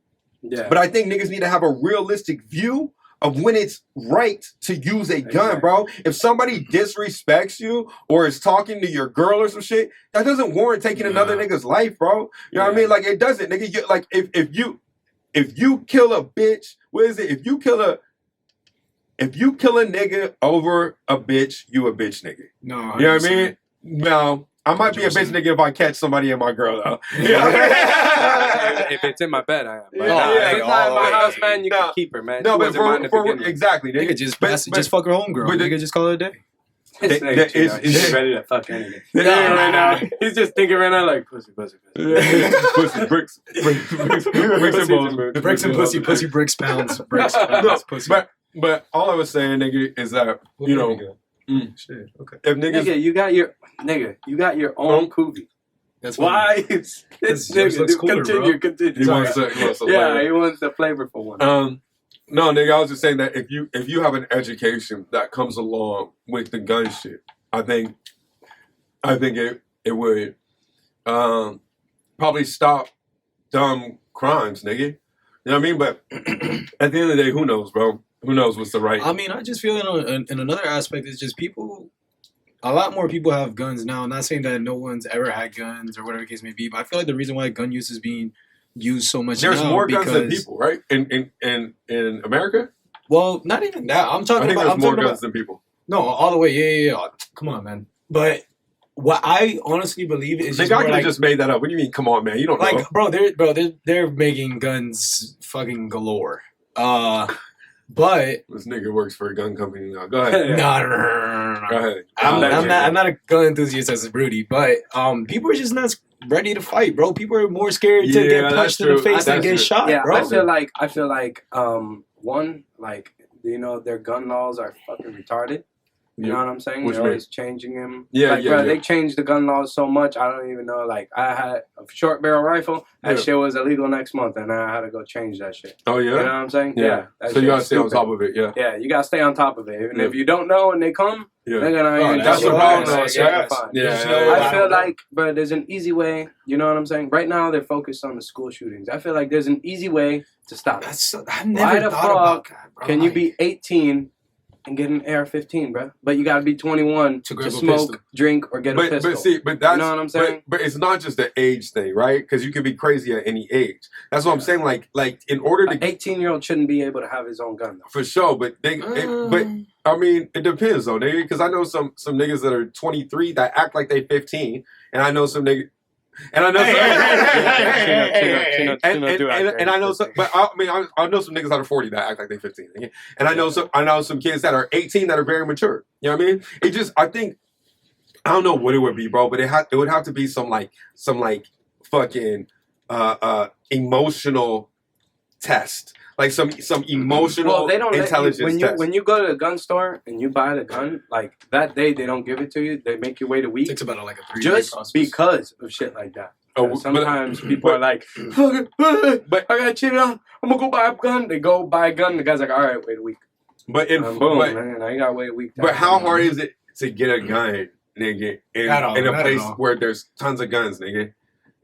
A: Yeah. But I think niggas need to have a realistic view of when it's right to use a gun, bro. If somebody disrespects you or is talking to your girl or some shit, that doesn't warrant taking another nigga's life, bro. You know what I mean? Like, it doesn't, nigga. You, like, if you kill a bitch, what is it? If you kill a nigga over a bitch, you a bitch nigga. No, you know what I mean? No, I might be a bitch nigga if I catch somebody and my girl though.
B: If it's in my bed, I am. If it's not in my house, man, you can keep her, man.
A: No, but for exactly, nigga.
C: Just fuck her homegirl. But nigga, just call it a day.
B: He's ready to fuck anything. Yeah, right now. He's just thinking right now like pussy. Pussy, bricks and balls.
C: Bricks and pussy, bricks, pounds, bricks, pussy.
A: But all I was saying, nigga, is that, you know,
C: shit, okay.
A: If niggas,
B: nigga, you got your own Kuvi. That's why it's nigga.
C: Cooler,
B: continue.
A: He wants
B: the flavorful one.
A: No, nigga, I was just saying that if you have an education that comes along with the gun shit, I think it would probably stop dumb crimes, nigga. You know what I mean? But at the end of the day, who knows, bro? Who knows what's the right?
C: I mean, I just feel in another aspect is just people. A lot more people have guns now. I'm not saying that no one's ever had guns or whatever the case may be, but I feel like the reason why gun use is being used so much
A: There's
C: now
A: more guns than people, right? In America?
C: Well, not even that. I'm talking about...
A: there's more guns than people.
C: No, all the way. Yeah. Come on, man. But what I honestly believe is
A: just... I could have just made that up. What do you mean, come on, man? You don't know.
C: Bro, they're making guns fucking galore. But
A: this nigga works for a gun company now. Go ahead.
C: no.
A: Go ahead.
C: I'm not a gun enthusiast as a Rudy, but people are just not ready to fight, bro. People are more scared to get punched in the face than get shot,
B: yeah,
C: bro.
B: I feel like one, like, you know, their gun laws are fucking retarded. You know what I'm saying? They're always changing them. They changed the gun laws so much, I don't even know. Like, I had a short barrel rifle. That shit was illegal next month, and I had to go change that shit.
A: Oh, yeah?
B: You know what I'm saying?
A: Yeah. So you gotta stay on top of it, yeah.
B: Yeah, you gotta stay on top of it. And if you don't know and they come, they're gonna...
A: that's the problem.
B: I feel like, bro, there's an easy way. You know what I'm saying? Right now, they're focused on the school shootings. I feel like there's an easy way to stop it.
C: I never thought about that, bro.
B: Can you be 18... and get an AR-15, bro? But you gotta be 21 to smoke, drink, or get a pistol.
A: But that's,
B: you know what I'm saying?
A: But it's not just the age thing, right? Because you can be crazy at any age. That's what I'm saying. Like in order to...
B: An 18-year-old shouldn't be able to have his own gun, though.
A: For sure, but I mean, it depends, though, nigga. Because I know some niggas that are 23 that act like they 15, and I know some niggas... And I know and I know some, but I know some niggas that are 40 that act like they 15. And I know some kids that are 18 that are very mature. You know what I mean? It just, I think, I don't know what it would be, bro, but it would have to be some fucking emotional test. Like some emotional intelligence test.
B: When you go to a gun store and you buy the gun, like that day they don't give it to you. They make you wait a week.
C: It takes about like a 3-day
B: just
C: process.
B: Because of shit like that. Sometimes people are like, but I got cheated on. I'm gonna go buy a gun. They go buy a gun. The guy's like, all right, wait a week.
A: But
B: man, I gotta wait a week.
A: But how hard is it to get a gun, nigga, in a place where there's tons of guns, nigga?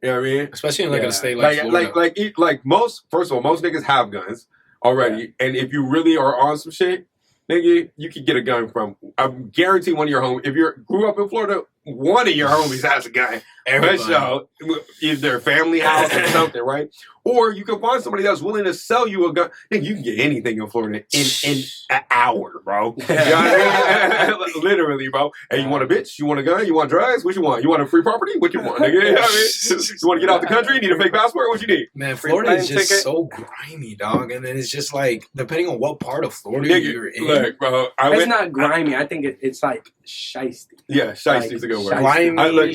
A: You know what I mean?
C: Especially in like a state like Florida.
A: Like most niggas have guns already, and if you really are on some shit, nigga, you could get a gun from. I guarantee one of your homies. If you grew up in Florida, one of your homies has a gun. So if their family house or something, right? Or you can find somebody that's willing to sell you a gun. Nigga, you can get anything in Florida in an hour, bro. You know what I mean? Literally, bro. Hey, you want a bitch? You want a gun? You want drugs? What you want? You want a free property? What you want, nigga? You know what I mean? You want to get out the country? You need a fake passport? What you need?
C: Man, Florida is just so grimy, dog. And then it's just like, depending on what part of Florida you're in.
A: Look, bro.
B: It's not grimy. I think it's like shiesty.
A: Yeah, shiesty is a good word.
C: Grimy,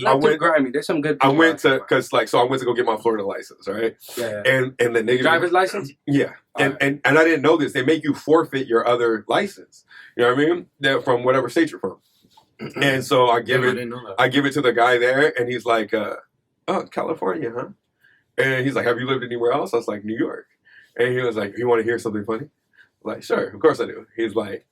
A: I went
B: grimy. There's some good people.
A: I went to go get my Florida license, right?
B: Yeah.
A: And the nigga
B: driver's license?
A: Yeah. And I didn't know this. They make you forfeit your other license. You know what I mean? They're from whatever state you're from. And so I give it to the guy there, and he's like, oh, California, huh? And he's like, have you lived anywhere else? I was like, New York. And he was like, you want to hear something funny? I'm like, sure, of course I do. He's like,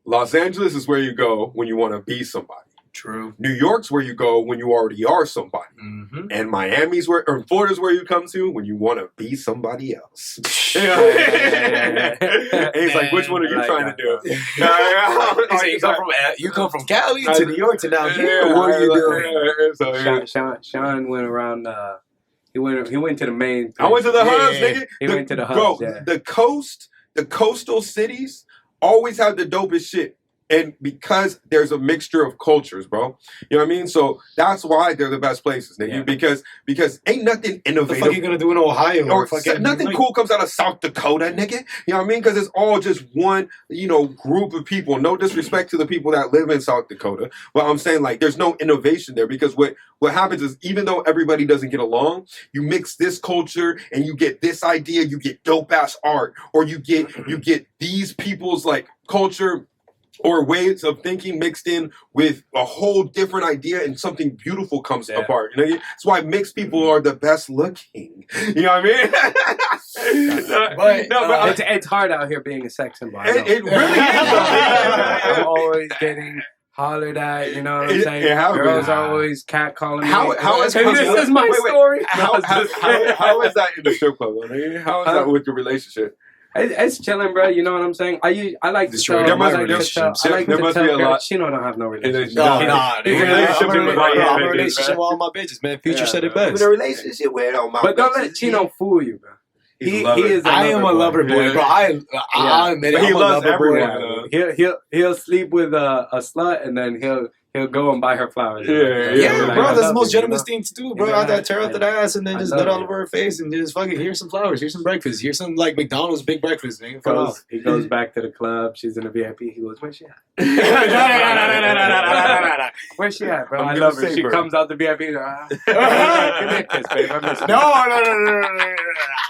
A: Los Angeles is where you go when you want to be somebody.
C: True.
A: New York's where you go when you already are somebody.
C: Mm-hmm.
A: And Florida's where you come to when you want to be somebody else.
C: Yeah.
A: And he's like, which one are you trying to do?
C: You come from Cali to New York to now here. What are you doing?
B: Sean went around. He went to the main.
A: I went to the hubs, nigga.
B: He went to the hubs.
A: Bro, the coastal cities always have the dopest shit. And because there's a mixture of cultures, bro. You know what I mean? So that's why they're the best places, nigga. Yeah. Because ain't nothing innovative.
C: What the fuck you gonna do in Ohio?
A: Or nothing cool comes out of South Dakota, nigga. You know what I mean? Because it's all just one, group of people. No disrespect to the people that live in South Dakota. But I'm saying, like, there's no innovation there. Because what happens is, even though everybody doesn't get along, you mix this culture and you get this idea, you get dope-ass art. Or you get these people's, like, culture or ways of thinking mixed in with a whole different idea, and something beautiful comes apart. That's why mixed people are the best looking. You know what I mean?
B: It's hard out here being a sex symbol.
A: It really is.
B: I'm always getting hollered at. You know what I'm saying? Girls are always catcalling me.
A: How is
B: this is my story.
A: How is that in the strip club? How is that with your relationship?
B: It's chilling, bro. You know what I'm saying? I like to tell.
A: There must be a lot.
B: Chino don't have no relationship.
C: I'm in a relationship with all my bitches, man. Future said it best.
A: I'm in a relationship with all my bitches.
B: But don't let Chino fool you, bro. He is.
C: I am a lover boy, bro. I admit it.
A: He loves
C: everyone.
B: He'll sleep with a slut, and then he'll he'll go and buy her flowers.
C: Yeah,
B: Like,
C: bro,
B: I
C: that's the
B: love
C: most
B: you,
C: generous thing to do, bro.
B: Yeah,
C: Out there, tear out that ass and then
B: I
C: just
B: love
C: let all
B: it.
C: over her face and just fucking here's some flowers, here's some breakfast, here's some like McDonald's big breakfast, man.
B: He goes back to the club. She's in a VIP. He goes, "Where's she at? Where's she at, bro? I love her." She comes out the VIP. Give me a kiss, babe. I miss you.
C: No.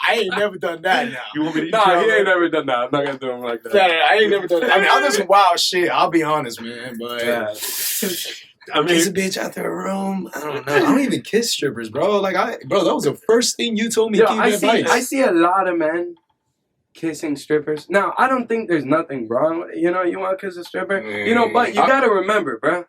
C: I ain't never done that now.
A: You want me to eat
B: Nah, he
A: your
B: ain't never done that. I'm not gonna do him like that.
C: I ain't never done that. I mean, I've done some wild shit, I'll be honest, man, but
B: Yeah.
A: I mean,
C: kiss a bitch out their room. I don't know. I don't even kiss strippers, bro. Bro, that was the first thing you told me.
B: Yo,
C: Give me
B: I
C: advice.
B: see a lot of men kissing strippers. Now, I don't think there's nothing wrong with it. You know, you want to kiss a stripper, but you gotta remember, bro.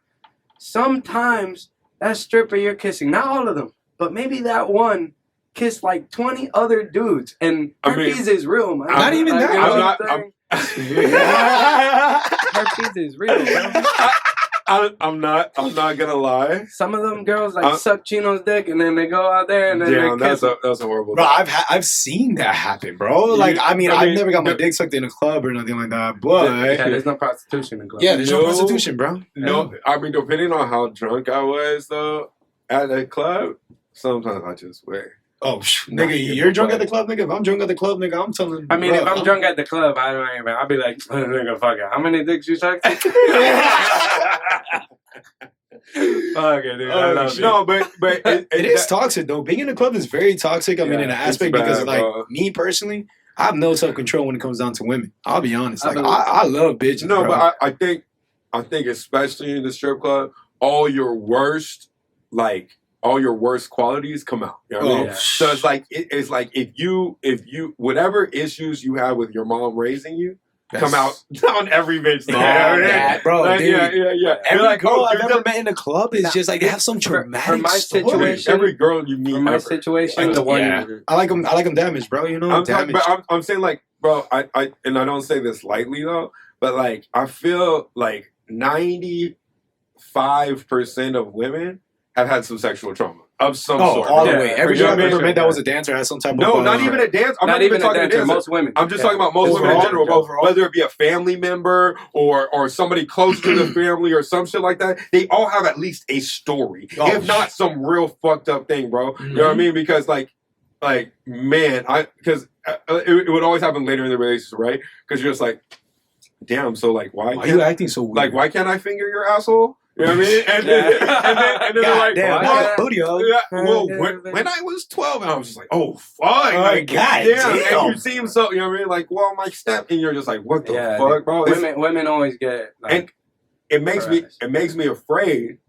B: Sometimes that stripper you're kissing, not all of them, but maybe that one kissed like 20 other dudes, and herpes is real, man.
C: Not even that.
B: You know
A: I'm
B: what I'm saying? Herpes is real, bro.
A: I'm not gonna lie.
B: Some of them girls like suck Chino's dick, and then they go out there and then
A: Damn,
B: they kiss.
A: that's a horrible.
C: Bro,
A: thing.
C: I've seen that happen, bro. Like, I mean, I've never got my dick sucked in a club or nothing like that, but
B: Yeah, there's no prostitution in clubs.
C: yeah, there's no prostitution, bro.
A: No, I mean, depending on how drunk I was though at the club, sometimes I just wait.
C: Oh, nigga, you're drunk at the club, nigga. If I'm drunk at the club, nigga, I'm telling.
B: I mean,
C: bro,
B: if I'm drunk at the club, I'll be like, nigga, fuck it. How many dicks you sucked? Fuck it, dude. I love
A: No, but
C: it is toxic though. Being in a club is very toxic. I mean, in an aspect
A: bad,
C: because, like,
A: bro.
C: me personally, I have no self control when it comes down to women. I'll be honest. Like, I love bitches.
A: No,
C: bro.
A: but I think especially in the strip club, all your worst qualities come out. You know what I mean?
B: Yeah.
A: So it's like if you whatever issues you have with your mom raising you come out on every bitch.
C: Bro,
A: Like,
C: dude.
A: yeah.
C: Every
A: Like,
C: girl
A: oh,
C: I've
A: dude,
C: ever met in a club is just like they have some traumatic
B: for my
C: story.
B: situation-
A: every girl you meet.
B: For my
A: ever.
B: situation,
A: Like,
B: the one.
C: Yeah. I like them damaged, bro. You know,
A: I'm talking,
C: damaged.
A: but I'm saying like, bro, I and I don't say this lightly though, but like I feel like 95% of women have had some sexual trauma of some sort.
C: all the
A: bro.
C: way. Every
A: You know
C: girl I've
A: what I
C: ever
A: mean?
C: met that was a dancer has some type of.
A: No, not even a dance. I'm not even talking
B: a dancer,
A: dancer.
B: most women.
A: I'm just talking about most women in
C: Overall,
A: general, bro.
C: overall.
A: Whether it be a family member or somebody close to the family or some shit like that, they all have at least a story,
C: Oh,
A: if not some real fucked up thing, bro. You know what I mean? Because like man, it would always happen later in the relationship, right? Because you're just like, damn. So like, why
C: Why are you acting so weird?
A: like why can't I finger your asshole? You know what I mean? And then they're like,
C: damn,
A: well,
C: booty hole.
A: yeah, well, when I was 12, and I was just like, oh, fuck. Like,
C: God
A: damn.
C: damn.
A: And you seem so, you know what I mean? Like, well, my step, and you're just like, what the
B: Yeah,
A: fuck, bro?
B: Women always get. Like,
A: And it makes me afraid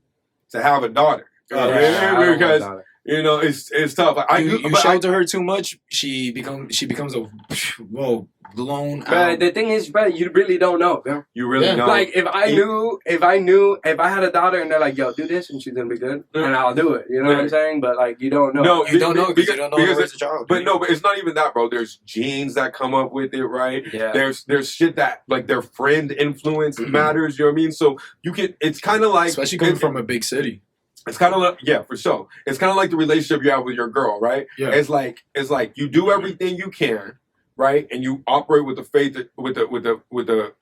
A: to have a daughter. You know what I mean?
B: I don't want
A: Because,
B: daughter.
A: you know, it's tough. Like,
C: You shelter her too much, she becomes a blown
B: But
C: out.
B: the thing is, bro, you really don't know, bro.
A: you really
C: Yeah.
A: know.
B: Like if I had a daughter and they're like, "Yo, do this," and she's gonna be good, and I'll do it. You know what I'm saying? But like, you don't know.
A: No,
C: You don't know because you don't know how to raise a child.
A: But no, but it's not even that, bro. There's genes that come up with it, right?
B: Yeah.
A: There's shit that like their friend influence matters. You know what I mean? So you can. It's kind of like,
C: Especially coming from a big city.
A: It's kind of like, yeah, for sure. It's kind of like the relationship you have with your girl, right?
C: Yeah.
A: It's like you do everything you can, right? And you operate with the faith, with a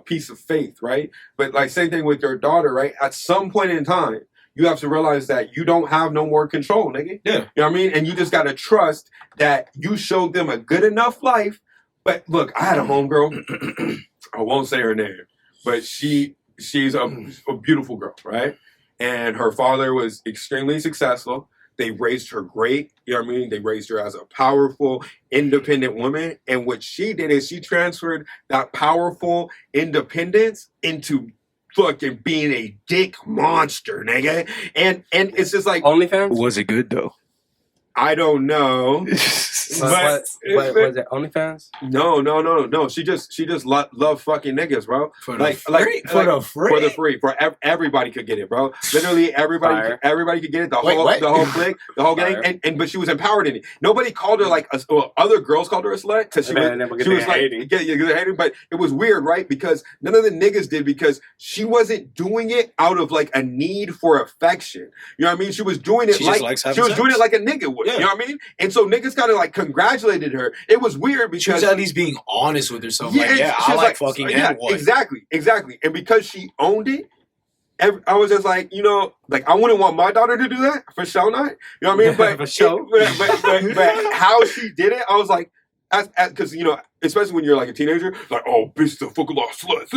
A: piece of faith, right? But like same thing with your daughter, right? At some point in time, you have to realize that you don't have no more control, nigga.
C: Yeah.
A: You know what I mean? And you just gotta trust that you showed them a good enough life. But look, I had a homegirl. I won't say her name, but she's a beautiful girl, right? And her father was extremely successful. They raised her great, you know what I mean? They raised her as a powerful, independent woman. And what she did is she transferred that powerful independence into fucking being a dick monster, nigga. And it's just like,
B: OnlyFans?
C: Was it good though?
A: I don't know.
B: What was it? OnlyFans?
A: No. She just love fucking niggas, bro.
C: For the free?
A: For everybody could get it, bro. Literally everybody could get it. The whole clique, the whole gang, and but she was empowered in it. Nobody called her like other girls called her a slut because she was like hating. They're hating. But it was weird, right? Because none of the niggas did because she wasn't doing it out of like a need for affection. You know what I mean? She was doing it doing it like a nigga would.
C: Yeah.
A: You know what I mean? And so niggas kind of like congratulated her. It was weird because
C: She was at least being honest with herself.
A: Yeah,
C: Like, yeah,
A: she
C: I
A: was
C: like fucking
A: yeah,
C: and what.
A: exactly. And because she owned it I was just like, you know, like I wouldn't want my daughter to do that for sure not. You know what I mean? But
B: For sure.
A: but how she did it, I was like, because you know, especially when you're like a teenager, like, oh, bitch, the fucking lost slut,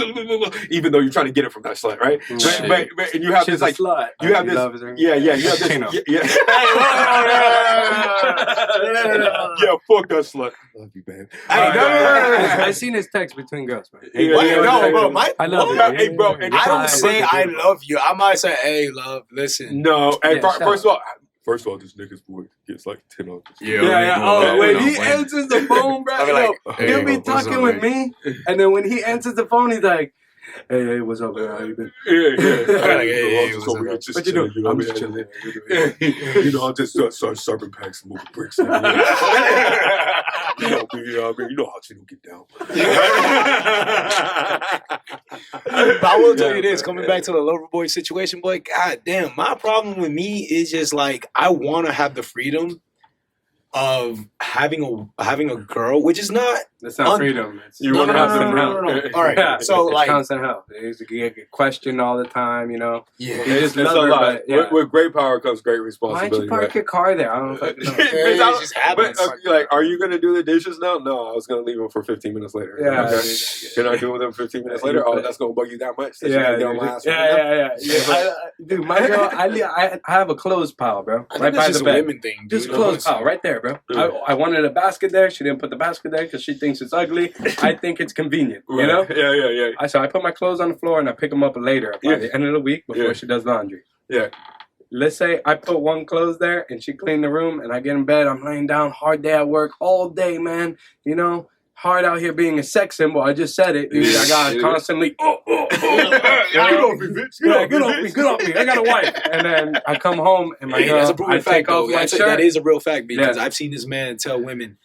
A: even though you're trying to get it from that slut, right? But and you have
B: She's
A: this like,
B: slut.
A: you have this, yeah, you have this, yeah. Fuck that slut. Love you, babe.
B: I seen his text between girls, man. I love you.
A: Hey, bro, and
C: I don't say I love you. I might say, hey, love, listen.
A: No, and first of all, this nigga's boy gets like 10 on this.
B: Yeah. Oh, when he answers the phone, bro, he'll be talking with me, and then when he answers the phone, he's like, hey, what's up, man? How you been?
A: Yeah.
B: What you doing? I'm just chilling.
A: You know, I'm just start serving packs and moving bricks. You know what I mean? You know how Chino get down.
C: But I will tell you this, coming back to the lover boy situation, boy, god damn, my problem with me is just like I want to have the freedom of having a girl, which is not.
B: That's not freedom.
A: You want to have some
C: no. All right, so
B: it's
C: like
B: constant help. You get questioned all the time, you know.
C: Yeah,
A: it's a lot. With great power comes great responsibility.
B: Why'd you park your car there? I don't fucking know.
C: It just happens.
A: Like, are you gonna do the dishes now? No, I was gonna leave them for 15 minutes later.
B: Yeah.
A: Okay. Can I do them 15 minutes later? Oh, that's gonna bug you that much?
B: Dude, my girl, I have a clothes pile, bro.
C: I
B: Right
C: think
B: by
C: that's
B: the
C: just a
B: bed.
C: women thing, dude.
B: Just clothes pile right there, bro. I wanted a basket there. She didn't put the basket there because she thinks it's ugly. I think it's convenient, you know?
A: Yeah.
B: So I put my clothes on the floor and I pick them up later by the end of the week before she does laundry.
A: Yeah.
B: Let's say I put one clothes there and she cleaned the room and I get in bed. I'm laying down, hard day at work all day, man. You know, hard out here being a sex symbol. I just said it. Dude. I got constantly,
A: Get off me, bitch.
B: Get off me. I got a wife. And then I come home and my girl,
C: that's a proven fact,
B: take off my shirt.
C: That is a real fact because I've seen this man tell women,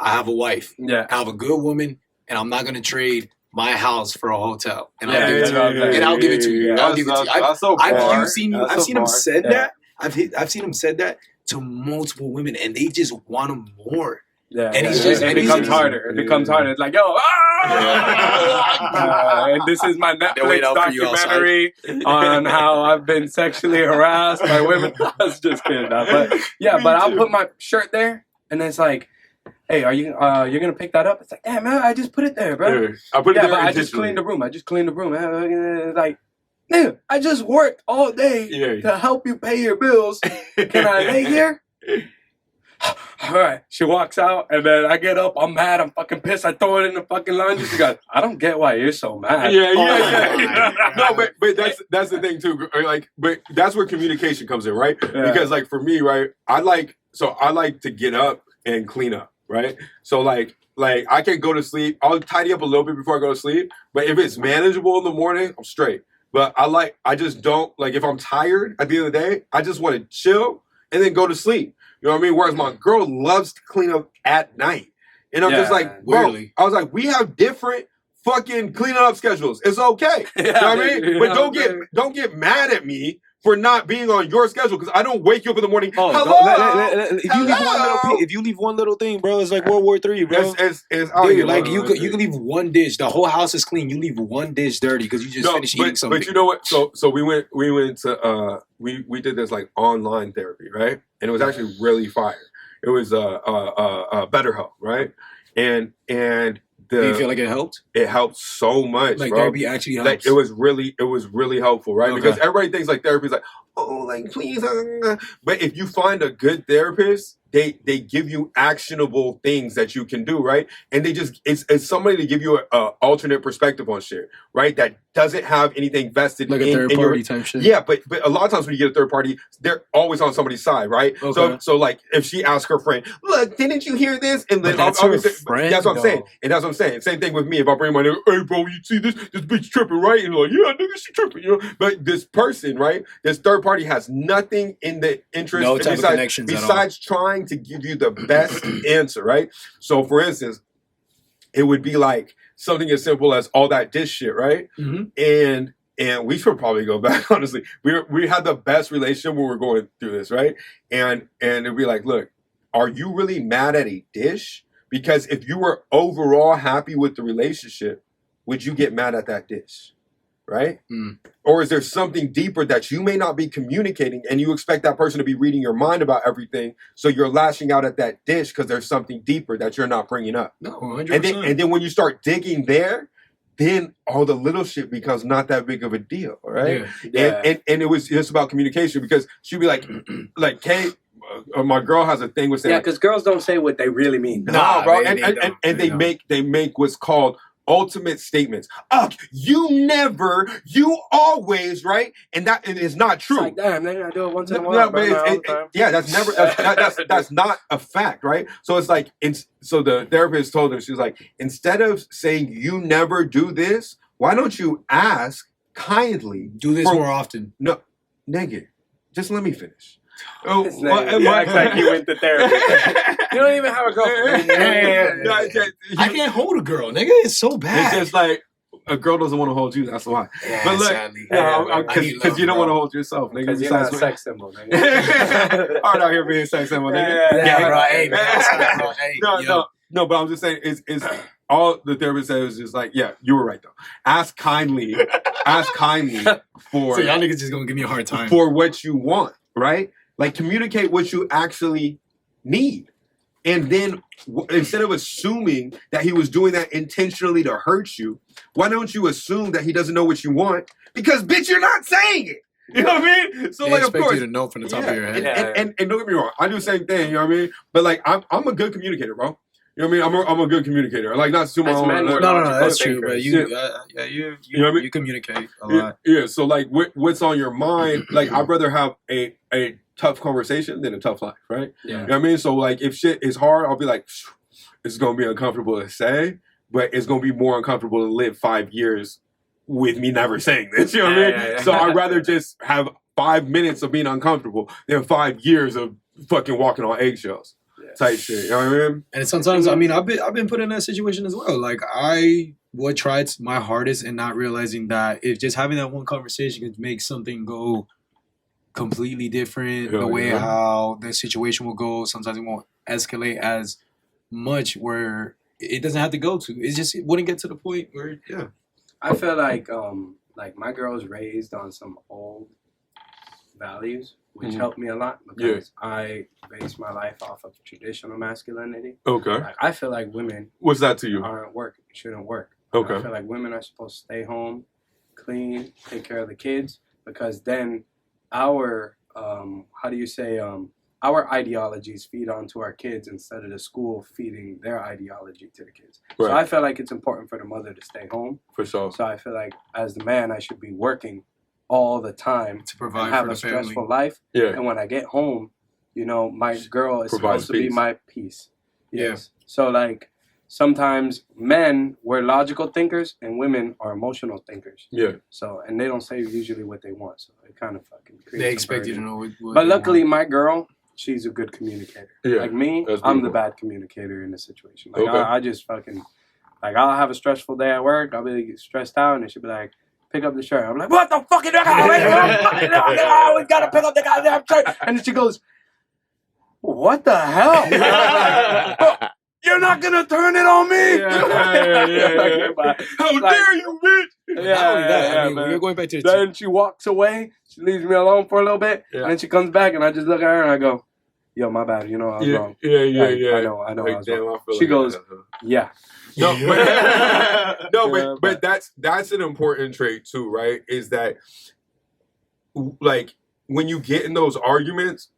C: I have a wife.
B: Yeah.
C: I have a good woman and I'm not going to trade my house for a hotel. And I'll give it to you. And I'll give it to you. I'll give it to you. I've seen him said that. I've seen him said that to multiple women and they just want him more.
B: Yeah,
C: and
B: it becomes harder. It becomes harder. It's like, yo, and this is my Netflix documentary on how I've been sexually harassed by women. I was just kidding, but I'll put my shirt there, and it's like, hey, you're gonna pick that up? It's like, damn, man, I just put it there, bro.
A: I put it there.
B: But I just cleaned the room. It's like, nigga, I just worked all day to help you pay your bills. Can I lay here? All right. She walks out, and then I get up. I'm mad. I'm fucking pissed. I throw it in the fucking laundry. She goes, I don't get why you're so mad.
A: No, but that's the thing too. Like, but that's where communication comes in, right?
B: Yeah.
A: Because like for me, right, I like to get up and clean up, right? So like I can go to sleep. I'll tidy up a little bit before I go to sleep. But if it's manageable in the morning, I'm straight. But I just don't like if I'm tired at the end of the day. I just want to chill and then go to sleep. You know what I mean? Whereas my girl loves to clean up at night. And I'm just like, bro,
C: weirdly.
A: I was like, we have different fucking cleaning up schedules. It's okay. You know what I mean? But don't get mad at me for not being on your schedule because I don't wake you up in the morning. Hello.
C: If you leave one little thing, bro, it's like World War III, bro.
A: It's
C: dude, like you can leave one dish. The whole house is clean. You leave one dish dirty because you just finished eating something.
A: But you know what? So we went to we did this like online therapy, right? And it was actually really fire. It was BetterHelp, right? And
C: do you feel like it helped?
A: It helped so much,
C: like
A: bro.
C: therapy actually helps.
A: Like, it was really helpful, right? Okay. Because everybody thinks like therapy is like, oh, like please. But if you find a good therapist, they give you actionable things that you can do, right? And they just it's somebody to give you a alternate perspective on shit, right? That doesn't have anything vested
C: like a third party type shit.
A: Yeah, but a lot of times when you get a third party, they're always on somebody's side, right?
C: Okay.
A: So like if she asks her friend, look, didn't you hear this? And then
C: that's her friend.
A: That's what I'm saying. And that's what I'm saying. Same thing with me. If I bring my nigga, hey bro, you see this bitch tripping, right? And like, yeah, nigga, she tripping, you know. But this person, right? This third party has nothing in the interest besides trying to give you the best answer, right? So for instance, it would be like something as simple as all that dish shit, right? Mm-hmm. And we should probably go back, honestly. We had the best relationship when we were going through this, right? And it'd be like, look, are you really mad at a dish? Because if you were overall happy with the relationship, would you get mad at that dish? right? Or is there something deeper that you may not be communicating and you expect that person to be reading your mind about everything, so you're lashing out at that dish because there's something deeper that you're not bringing up?
C: No, 100%.
A: And then when you start digging there, then all the little shit becomes not that big of a deal, right? And it was just about communication, because she'd be like Kate, my girl has a thing with saying,
B: because girls don't say what they really mean.
A: No, bro, and they make what's called ultimate statements. You never, you always, right? And that it is not true.
B: It's like, damn, they're gonna do it once in a while.
A: That's not a fact, right? So it's like, so the therapist told her, she was like, instead of saying you never do this, why don't you ask kindly?
C: Do this more often.
A: No, nigga, just let me finish.
B: You act like you went to therapy. You don't even have a girlfriend.
C: I can't hold a girl, nigga. It's so bad.
A: It's just like a girl doesn't want to hold you. That's why.
C: Yeah,
A: but look, because you don't want to hold yourself, nigga.
B: Because you're not a sex symbol, nigga.
A: Hard out here being a sex symbol, nigga.
C: Yeah, bro. Hey, man.
A: No, but I'm just saying, it's all the therapist says is just like, yeah, you were right though. Ask kindly for.
C: So y'all niggas just gonna give me a hard time
A: for what you want, right? Like, communicate what you actually need. And then instead of assuming that he was doing that intentionally to hurt you, why don't you assume that he doesn't know what you want? Because, bitch, you're not saying it. You know what I mean? So,
C: they
A: like, of
C: expect
A: course,
C: you to know from the top of your head.
A: And don't get me wrong, I do the same thing. You know what I mean? But like, I'm a good communicator, bro. You know what I mean? I'm a good communicator. Like, not too much.
C: No, that's true. But you
A: know what I mean?
C: You communicate a lot.
A: Yeah. So like, what's on your mind? Like, I'd rather have a tough conversation than a tough life, right?
B: Yeah.
A: You know what I mean? So like, if shit is hard, I'll be like, it's gonna be uncomfortable to say, but it's gonna be more uncomfortable to live 5 years with me never saying this. You know what I mean?
B: Yeah.
A: So I'd rather just have 5 minutes of being uncomfortable than 5 years of fucking walking on eggshells. Type shit, you know what I mean?
C: And sometimes, I mean, I've been put in that situation as well. Like, I would try my hardest and not realizing that if just having that one conversation could make something go completely different, the way how the situation will go. Sometimes it won't escalate as much where it doesn't have to go to. It's just, it wouldn't get to the point where,
B: I feel like my girl was raised on some old values, which helped me a lot because I base my life off of traditional masculinity.
A: Okay.
B: Like, I feel like women
A: What's that to you?
B: shouldn't work.
A: Okay.
B: I feel like women are supposed to stay home, clean, take care of the kids, because then our our ideologies feed onto our kids instead of the school feeding their ideology to the kids.
A: Right.
B: So I feel like it's important for the mother to stay home.
A: For sure.
B: So I feel like as the man, I should be working all the time
C: to provide
B: and have
C: for
B: a
C: the family.
B: stressful life.
A: Yeah.
B: And when I get home, you know, my girl is supposed to be my peace. Yes.
C: Yeah.
B: So like sometimes men were logical thinkers and women are emotional thinkers.
A: Yeah.
B: So and they don't say usually what they want. So it kind of fucking creates.
C: They expect you to know what
B: but luckily, my girl, she's a good communicator.
A: Yeah.
B: Like me, I'm the bad communicator in the situation. Like
A: Okay.
B: I just fucking like I'll have a stressful day at work. I'll be stressed out, and she'll be like, pick up the shirt. I'm like, what the fuck is that? I always gotta pick up the goddamn shirt. And then she goes, what the hell? You're not gonna turn it on me?
A: How dare you, bitch?
C: You're going back to the
B: Then she walks away. She leaves me alone for a little bit. And then she comes back, and I just look at her and I go, yo, my bad. You know I was wrong.
A: Yeah.
B: I know I was wrong.
A: I
B: She goes, yeah.
A: But that's an important trait too, right? Is that like when you get in those arguments,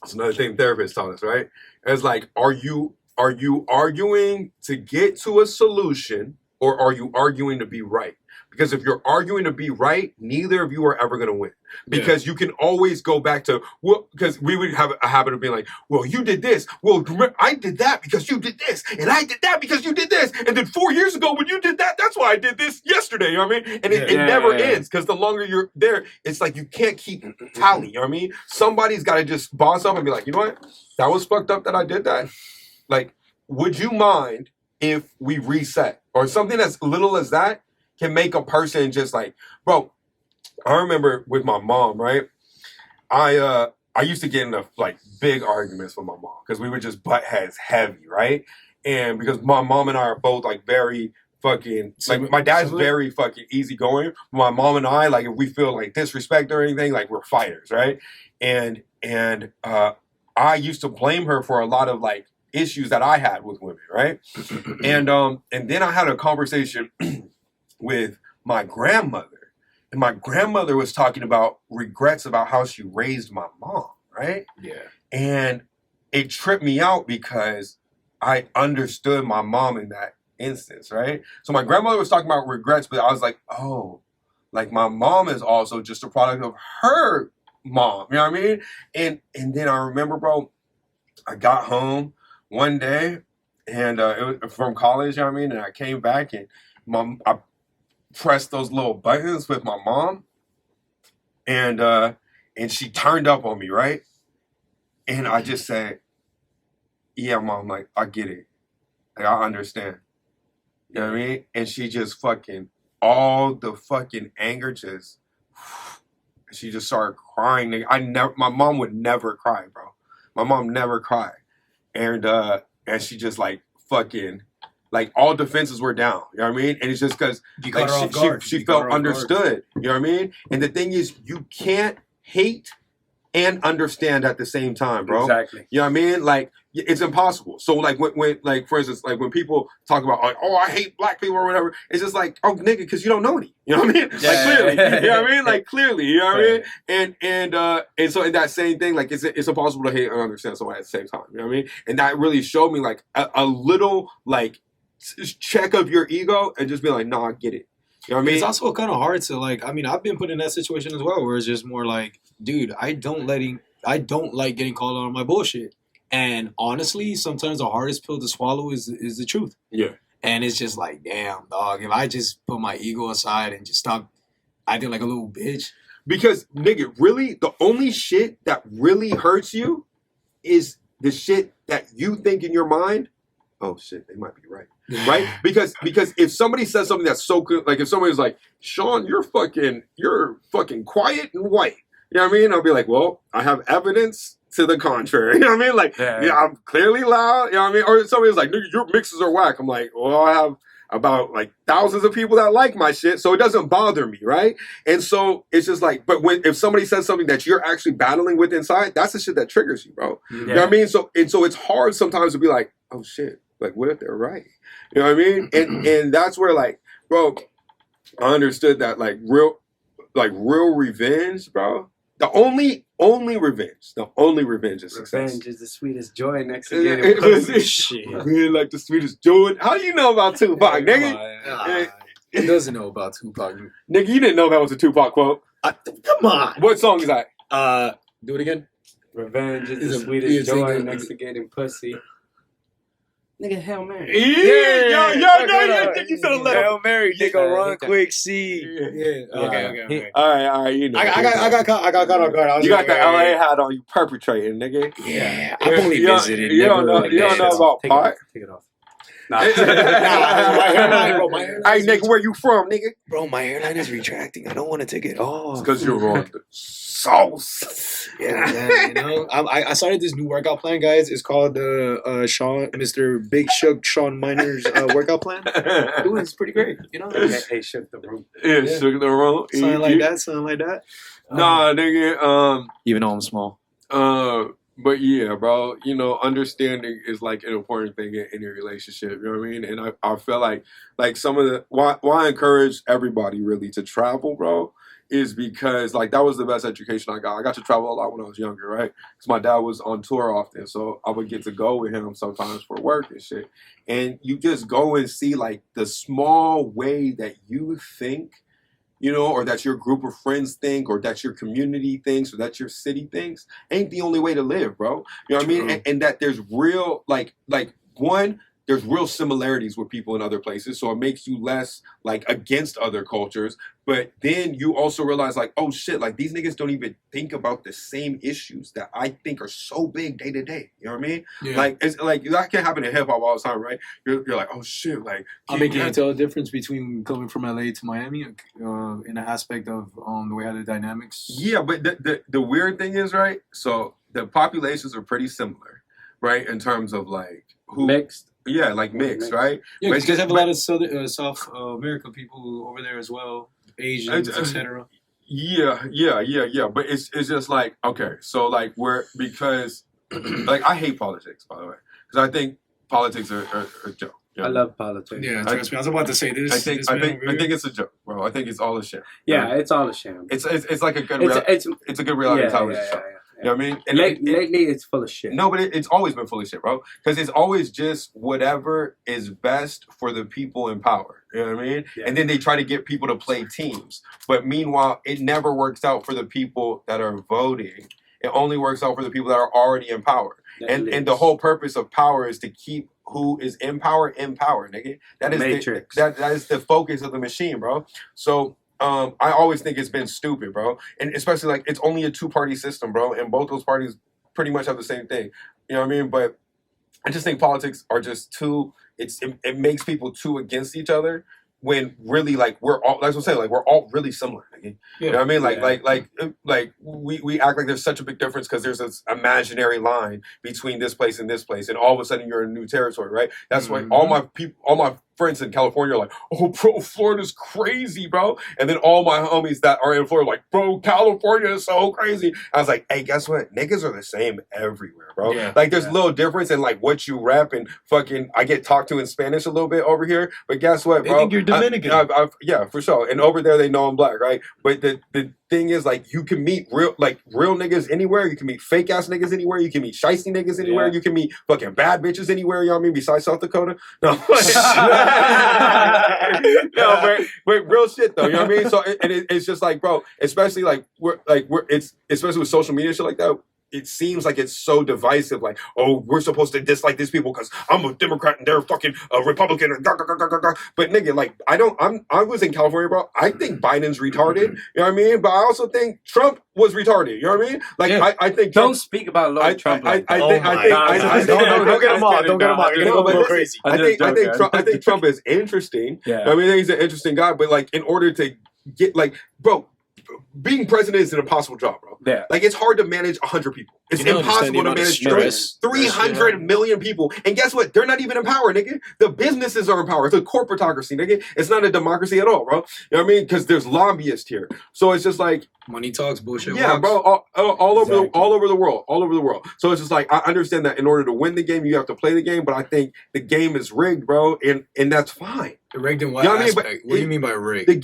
A: that's another thing therapists taught us, right? It's like, are you arguing to get to a solution, or are you arguing to be right? Because if you're arguing to be right, neither of you are ever going to win. Because you can always go back to, well, because we would have a habit of being like, well, you did this. Well, I did that because you did this. And I did that because you did this. And then 4 years ago when you did that, that's why I did this yesterday. You know what I mean? And it never ends, because the longer you're there, it's like you can't keep tally. You know what I mean? Somebody's got to just boss up and be like, you know what? That was fucked up that I did that. Like, would you mind if we reset? Or something as little as that can make a person just like, bro, I remember with my mom, right? I used to get into like big arguments with my mom because we would just butt heads heavy, right? And because my mom and I are both like very, fucking like my dad's very fucking easygoing. My mom and I, like if we feel like disrespect or anything, like we're fighters, right? And I used to blame her for a lot of like issues that I had with women, right? And then I had a conversation with my grandmother, and my grandmother was talking about regrets about how she raised my mom, right?
C: Yeah.
A: And it tripped me out because I understood my mom in that instance, right? So my grandmother was talking about regrets, but I was like, oh, like my mom is also just a product of her mom, you know what I mean? And then I remember, bro, I got home one day and it was from college, you know what I mean? And I came back and I pressed those little buttons with my mom and she turned up on me, right? And I just said, yeah, mom, like, I get it. Like, I understand. You know what I mean? And she just fucking, all the fucking anger just, she just started crying. My mom would never cry, bro. My mom never cried. And she just like fucking, like all defenses were down. You know what I mean? And it's just because like, she felt understood. You know what I mean? And the thing is, you can't hate and understand at the same time, bro.
B: Exactly.
A: You know what I mean? Like, it's impossible. So, like, when like, for instance, like, when people talk about, like, oh, I hate black people or whatever, it's just like, oh, nigga, because you don't know any. You know what I mean?
B: Yeah.
A: Like, clearly. You know what I mean? Like, clearly. You know what I mean? And so in that same thing, like, it's impossible to hate and understand someone at the same time. You know what I mean? And that really showed me, like, a little, like, check of your ego and just be like, nah, I get it. You know what I mean?
C: It's also kind of hard to like. I mean, I've been put in that situation as well, where it's just more like, dude, I don't like getting called out on my bullshit. And honestly, sometimes the hardest pill to swallow is the truth.
A: Yeah.
C: And it's just like, damn, dog. If I just put my ego aside and just stop acting like a little bitch.
A: Because, nigga, really, the only shit that really hurts you is the shit that you think in your mind, oh shit, they might be right. Right? Because if somebody says something that's so good, like if somebody's like, Sean, you're fucking quiet and white. You know what I mean? I'll be like, well, I have evidence to the contrary. You know what I mean? Like, yeah, I'm clearly loud. You know what I mean? Or somebody's like, nigga, your mixes are whack. I'm like, well, I have about like thousands of people that like my shit, so it doesn't bother me, right? And so it's just like, but if somebody says something that you're actually battling with inside, that's the shit that triggers you, bro. Yeah. You know what I mean? So it's hard sometimes to be like, oh shit, like what if they're right? You know what I mean? And that's where like, bro, I understood that like real revenge, bro. The only revenge is success.
B: Revenge is the sweetest joy next to getting
A: shit. Really like the sweetest joy. How do you know about Tupac, nigga?
C: He doesn't know about Tupac.
A: Nigga, you didn't know that was a Tupac quote.
C: Come on.
A: What song is that?
C: Do it again.
B: Revenge is the sweetest joy next to getting pussy. Nigga, Hail Mary.
A: Yeah, yo, you should have let him.
C: Hail Mary, nigga, run quick, see. Yeah. Okay.
A: All right, you know.
C: I got caught off guard.
A: You got the LA hat on, you perpetrating, nigga.
C: Yeah, I've only visited.
A: You don't know about pot?
B: Take it off.
C: Nah, my hairline, bro.
A: Hey, nigga, where you from, nigga?
C: Bro, my hairline is retracting. I don't want to take it off.
A: It's because you're on the sauce.
C: Yeah, you know. I started this new workout plan, guys. It's called Mr. Big Shook Sean Miner's workout plan. Dude, it's pretty great. You know.
B: Hey, shook the room.
A: Yeah, shook the room.
C: Something like that.
A: Nah, nigga.
C: Even though I'm small.
A: But yeah, bro, you know, understanding is like an important thing in your relationship, you know what I mean? And I feel like some of the, why I encourage everybody really to travel, bro, is because like that was the best education I got. I got to travel a lot when I was younger, right? Because my dad was on tour often, so I would get to go with him sometimes for work and shit. And you just go and see like the small way that you think, you know, or that your group of friends think, or that your community thinks, or that your city thinks, ain't the only way to live, bro. You know what I mean? And that there's real, there's real similarities with people in other places, so it makes you less, like, against other cultures. But then you also realize, like, oh, shit, like, these niggas don't even think about the same issues that I think are so big day to day. You know what I mean? Yeah. Like, it's like, that can happen in hip-hop all the time, right? You're like, oh, shit, like...
C: I mean, can you tell the difference between coming from LA to Miami in the aspect of the way how the dynamics...
A: Yeah, but the weird thing is, right? So, the populations are pretty similar, right? In terms of, like...
B: Mixed.
A: Yeah, like mixed, right?
C: Yeah, because
A: But-
C: you have a lot of South American people over there as well, Asians, etc.
A: Yeah. But it's just like, okay, so like because like I hate politics, by the way, because I think politics are a joke. You know?
B: I love politics.
C: Yeah, trust me. I was about to say this.
A: I think it's a joke, bro. I think it's all a shit.
B: Yeah, it's all a sham.
A: It's like a good it's a good
B: Yeah,
A: reality television show. You know what I mean? And
B: lately, it's full of shit.
A: No, but it's always been full of shit, bro. Because it's always just whatever is best for the people in power. You know what I mean?
B: Yeah.
A: And then they try to get people to play teams. But meanwhile, it never works out for the people that are voting. It only works out for the people that are already in power. And the whole purpose of power is to keep who is in power, nigga. That is
B: Matrix.
A: that is the focus of the machine, bro. So I always think it's been stupid, bro. And especially like it's only a 2-party system, bro. And both those parties pretty much have the same thing. You know what I mean? But I just think politics are just too. It makes people too against each other when really like we're all. Like I'm saying, like we're all really similar. Nigga. You know what I mean? Like we act like there's such a big difference because there's this imaginary line between this place and this place, and all of a sudden you're in new territory, right? That's why all my friends in California are like, oh, bro, Florida's crazy, bro. And then all my homies that are in Florida are like, bro, California is so crazy. I was like, hey, guess what? Niggas are the same everywhere, bro.
C: Yeah.
A: Like, there's a little difference in, like, what you rap and fucking, I get talked to in Spanish a little bit over here. But guess what, bro?
C: They think you're Dominican.
A: Yeah, for sure. And over there, they know I'm black, right? But the thing is, like, you can meet real niggas anywhere. You can meet fake ass niggas anywhere. You can meet shiesty niggas anywhere.
B: Yeah.
A: You can meet fucking bad bitches anywhere. You know what I mean? Besides South Dakota. No. No, but real shit though. You know what I mean? So it's just like, bro, especially like it's especially with social media shit like that. It seems like it's so divisive. Like, oh, we're supposed to dislike these people because I'm a Democrat and they're fucking a Republican. But nigga, like, I was in California, bro. I think Biden's retarded. You know what I mean? But I also think Trump was retarded. You know what I mean? Like,
C: Yeah.
A: I think
B: Don't speak about Lord Trump.
A: Don't get
C: him off. Don't get him off. You're gonna go crazy.
A: I think Trump is interesting.
B: Yeah.
A: I mean, he's an interesting guy, but like, in order to get like, bro, being president is an impossible job, bro.
B: Yeah.
A: Like, it's hard to manage 100 people. It's
C: You don't understand
A: impossible
C: the
A: to
C: amount of
A: manage
C: stress.
A: 300 million people. And guess what? They're not even in power, nigga. The businesses are in power. It's a corporatocracy, nigga. It's not a democracy at all, bro. You know what I mean? Because there's lobbyists here. So it's just like,
C: Money talks, bullshit.
A: yeah,
C: works.
A: bro, all over
B: Exactly.
A: the world. So it's just like, I understand that in order to win the game, you have to play the game, but I think the game is rigged, bro, and that's fine.
C: Rigged in what
A: You know what I mean?
C: aspect? What do you mean by rigged?
A: The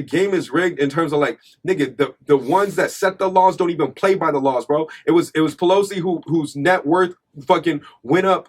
A: game is rigged in terms of like, nigga, the ones that set the laws don't even play by the laws, bro. It was Pelosi whose net worth fucking went up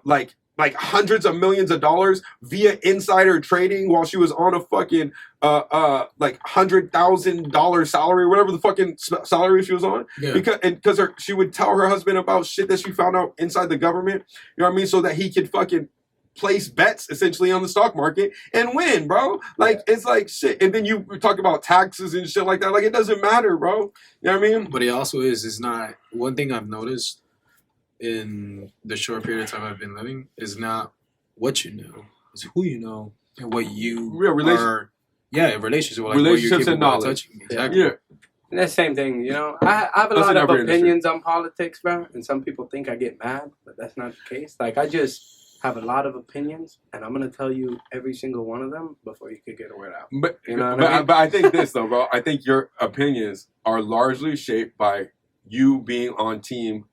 A: like hundreds of millions of dollars via insider trading while she was on a fucking like $100,000 salary, whatever the fucking salary she was on.
C: Yeah.
A: Because she would tell her husband about shit that she found out inside the government. You know what I mean? So that he could fucking place bets essentially on the stock market and win, bro. Like, it's like shit. And then you talk about taxes and shit like that. Like, it doesn't matter, bro. You know what I mean?
C: But it also is not one thing I've noticed in the short period of time I've been living is not what you know, it's who you know and what you are. Yeah, relationships, like
A: relationships
C: what you're
A: and
C: capable of
A: knowledge.
C: touching. Exactly.
A: Yeah.
B: And that's the same thing, you know. I have a
A: That's
B: lot
A: in
B: of
A: every industry.
B: opinions on politics, bro. And some people think I get mad, but that's not the case. Like, I just have a lot of opinions, and I'm gonna tell you every single one of them before you could get a word out.
A: But
B: You know what I mean?
A: but I think this though, bro. I think your opinions are largely shaped by you being on Team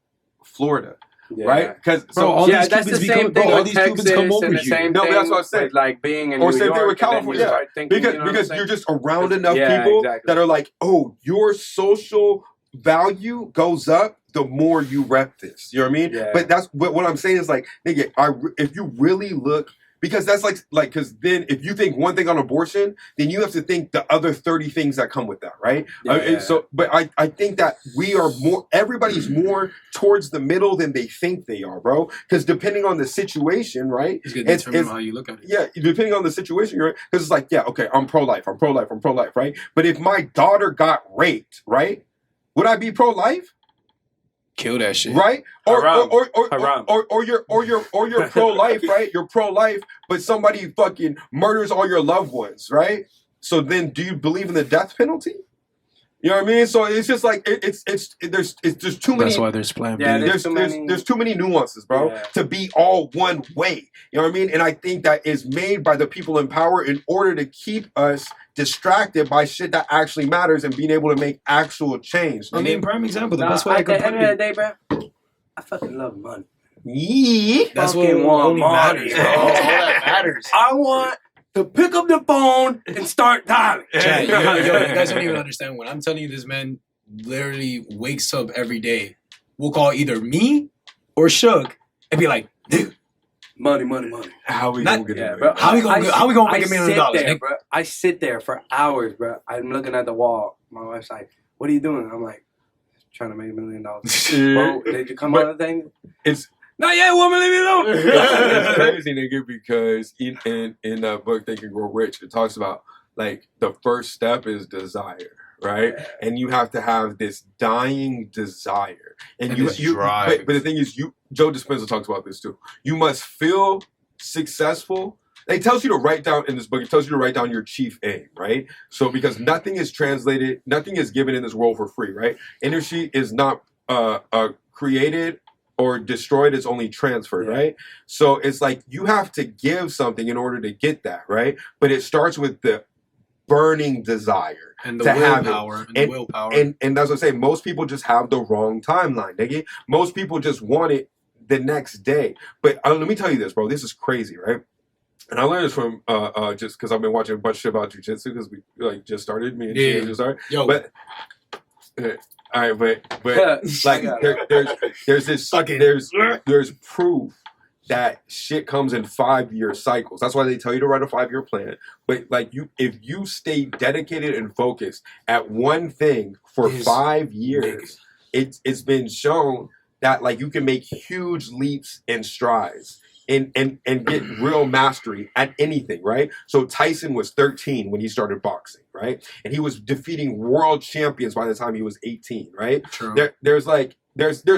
A: Florida,
B: Yeah.
A: right? Because
C: Bro, all
B: Yeah,
C: these
B: that's the
C: Cubans
B: same
C: become-
B: thing
C: bro, all
B: with
C: these Cubans
B: Texas
C: come over
B: and the
C: here.
B: same
A: No, but
B: thing
A: that's what I'm saying.
B: with, like, being in
A: Or
B: New
A: same thing
B: York,
A: with
B: and then
A: California,
B: you
A: yeah.
B: start thinking,
A: because
B: you know what I'm
A: because
B: saying?
A: you're just around enough
B: Yeah,
A: people
B: exactly.
A: that are like, oh, your social value goes up the more you rep this. You know what I mean?
B: Yeah.
A: But that's what I'm saying is like, nigga, if you really look. Because that's like, because then if you think one thing on abortion, then you have to think the other 30 things that come with that, right?
B: Yeah.
A: But I think that everybody's more towards the middle than they think they are, bro. Because depending on the situation, right?
C: It's going to determine how you look at it.
A: Yeah, depending on the situation you're in. Because it's like, yeah, okay, I'm pro-life, right? But if my daughter got raped, right? Would I be pro-life?
C: Kill that shit.
A: Right?
B: Haram.
A: Or you're pro-life, right? You're pro-life, but somebody fucking murders all your loved ones, right? So then do you believe in the death penalty? You know what I mean? So it's just like there's too many.
C: That's why there's Plan B.
B: Yeah,
A: There's too many nuances, bro,
B: Yeah.
A: to be all one way. You know what I mean? And I think that is made by the people in power in order to keep us distracted by shit that actually matters and being able to make actual change.
C: I mean, prime example. The best way
B: at the end of the day, bro, I fucking love money.
A: Yeah.
C: That's what
B: fucking want
C: only
B: money.
C: matters, bro. All that matters.
B: I want to pick up the phone and start dialing.
C: Chat, yo, you guys don't even understand. When I'm telling you, this man literally wakes up every day. We'll call either me or Suge and be like, dude,
B: Money.
A: How we
C: Not-
A: gonna get
B: Yeah,
A: it?
B: bro.
C: how we gonna make $1 million?
B: There, bro. I sit there for hours, bro. I'm looking at the wall. My wife's like, "What are you doing?" I'm like, "Trying to make $1 million." Bro, did you come on the thing?
A: It's
B: Not yet, woman. Leave me alone.
A: it's crazy, nigga, because in that book, Think and Grow Rich, it talks about like the first step is desire, right?
B: Yeah.
A: And you have to have this dying desire, and
C: this
A: you
C: drive.
A: but the thing is, Joe Dispenza talks about this too. You must feel successful. It tells you to write down in this book. It tells you to write down your chief aim, right? So because nothing is translated, nothing is given in this world for free, right? Energy is not created or destroyed, it's only transferred,
B: Yeah.
A: right? So it's like you have to give something in order to get that, right? But it starts with the burning desire
C: and the
A: to have it.
C: willpower. And the willpower.
A: And that's what I say. Most people just have the wrong timeline, nigga. Most people just want it the next day. But let me tell you this, bro. This is crazy, right? And I learned this from just because I've been watching a bunch of shit about jujitsu because we like just started. Me and
C: Yeah.
A: she just started.
C: Yo,
A: But all right, but like there's this
C: Fucking-
A: there's proof that shit comes in 5-year cycles. That's why they tell you to write a 5-year plan. But like if you stay dedicated and focused at one thing for
C: Is
A: 5 years, it's been shown that like you can make huge leaps and strides. And get real mastery at anything, right? So Tyson was 13 when he started boxing, right? And he was defeating world champions by the time he was 18, right?
C: True.
A: There's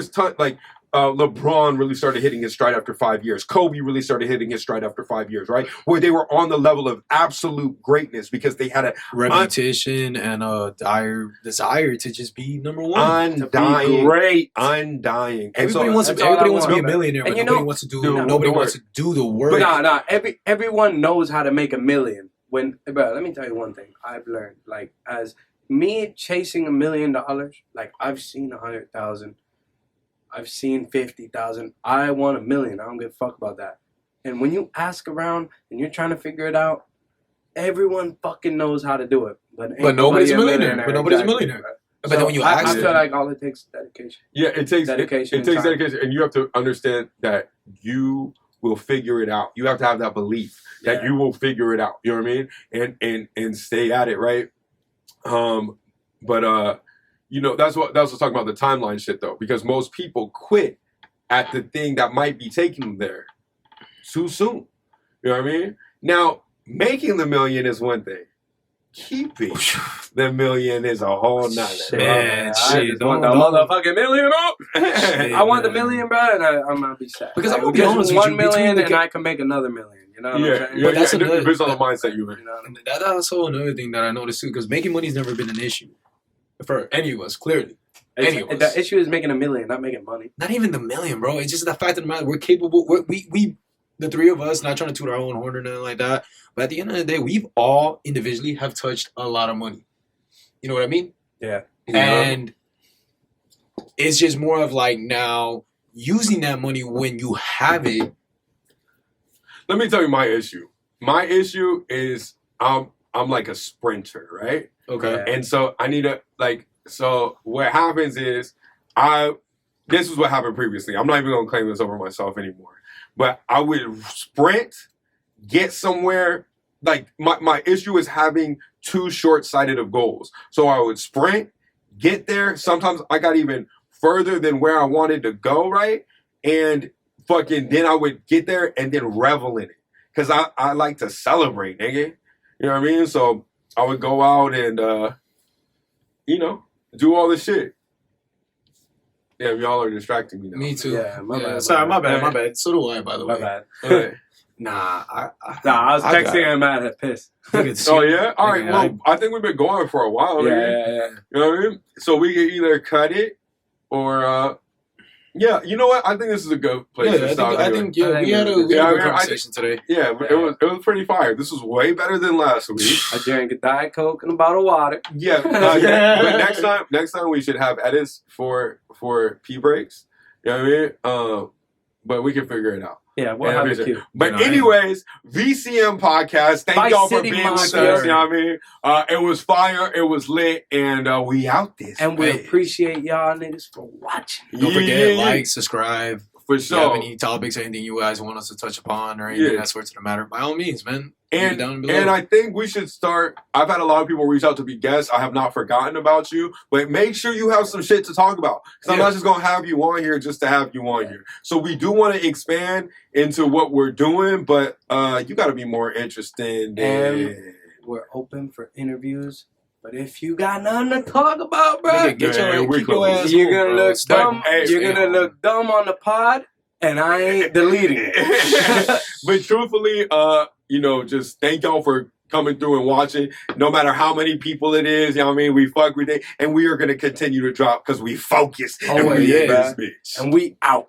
A: ton like LeBron really started hitting his stride after 5 years. Kobe really started hitting his stride after 5 years, right? Where they were on the level of absolute greatness because they had a
C: reputation and a dire desire to just be number one.
A: undying,
B: great.
A: undying. And
C: Everybody
A: so
C: wants to
B: that's all I
C: wants to be a
B: want, man.
C: millionaire, but
B: And you
C: nobody
B: know-
C: wants to do
A: Do
C: nobody
A: the
C: wants to do the work.
B: But everyone knows how to make $1 million. Bro, let me tell you one thing I've learned. Like, as me chasing $1 million, like, I've seen 100,000. I've seen 50,000. I want $1 million. I don't give a fuck about that. And when you ask around and you're trying to figure it out, everyone fucking knows how to do it. But
C: nobody's a millionaire. But nobody's a millionaire. But then when you
B: I
C: ask
B: feel
C: them-
B: like all it takes is dedication.
A: yeah, it takes
B: Dedication
A: It takes
B: and time.
A: dedication, and you have to understand that you will figure it out. You have to have that belief that
B: Yeah.
A: you will figure it out. You know what I mean? And stay at it, right? But you know, that's what talking about the timeline shit though, because most people quit at the thing that might be taking them there too soon. You know what I mean? Now, making the $1 million is one thing. Keeping the $1 million is a whole nother.
C: Man,
B: I
C: shit,
B: just
C: don't-
B: want the
C: don't-
B: motherfucking $1 million, bro.
C: Shit,
B: I want the $1
C: man.
B: million, bro, and I'm gonna be sad.
C: Because I'm
B: Like,
C: gonna be
B: just
C: honest with you,
B: $1 million,
C: between the
B: and I can make another $1 million. You know what I'm
A: Yeah,
B: saying?
A: yeah,
C: But that's
A: yeah.
C: another-
A: It depends on the mindset you're in.
B: You know?
C: And that's also another thing that I noticed too, because making money's never been an issue for any of us. Clearly, any of us.
B: The issue is making $1 million, not making money.
C: Not even the $1 million, bro. It's just the fact of the matter. We're capable. We the three of us, not trying to toot our own horn or nothing like that. But at the end of the day, we've all individually have touched a lot of money. You know what I mean?
B: Yeah.
C: And it's just more of like now using that money when you have it.
A: Let me tell you my issue. My issue is I'm like a sprinter, right?
C: Okay.
B: Yeah.
A: And so I need to so what happens is this is what happened previously. I'm not even gonna claim this over myself anymore. But I would sprint, get somewhere. Like my issue is having too short-sighted of goals. So I would sprint, get there. Sometimes I got even further than where I wanted to go, right? And fucking then I would get there and then revel in it. Cause I like to celebrate, nigga. You know what I mean? So I would go out and do all this shit. Yeah, y'all are distracting me now.
C: Me too.
B: Yeah, my bad.
C: Sorry, my bad. So do I, by the
B: My
C: way.
B: bad.
A: Okay.
C: Nah,
B: I was
C: I got
B: texting him at a piss.
A: Oh yeah, all right. Well, I think we've been going for a while.
B: Yeah.
A: You know what I mean? So we can either cut it or. Yeah, you know what? I think this is a good place to stop.
C: I think we had a good conversation today.
A: Yeah, it was pretty fire. This was way better than last week.
B: I drank a Diet Coke and a bottle of water.
A: Yeah, but next time we should have edits for pee breaks. You know what I mean? But we can figure it out.
B: Yeah, we'll have it.
A: But anyways, VCM podcast. Thank y'all for being with us. You know what I mean? It was fire. It was lit, and we out this.
B: And we appreciate y'all niggas for watching.
C: Don't forget, like, subscribe.
A: For
C: If you have any topics, anything you guys want us to touch upon, or anything that sorts of the matter, by all means, man.
A: And I think we should start. I've had a lot of people reach out to be guests. I have not forgotten about you, but make sure you have some shit to talk about. Because I'm not just going to have you on here just to have you on here. So we do want to expand into what we're doing, but you got to be more interested.
B: And we're open for interviews. But if you got nothing to talk about, bro,
C: keep your ass
B: you're gonna look dumb. You're gonna look dumb on the pod, and I ain't deleting it.
A: But truthfully, you know, just thank y'all for coming through and watching. No matter how many people it is, you know what I mean? We fuck with it, and we are gonna continue to drop because we focus and we in this bitch.
B: And we out.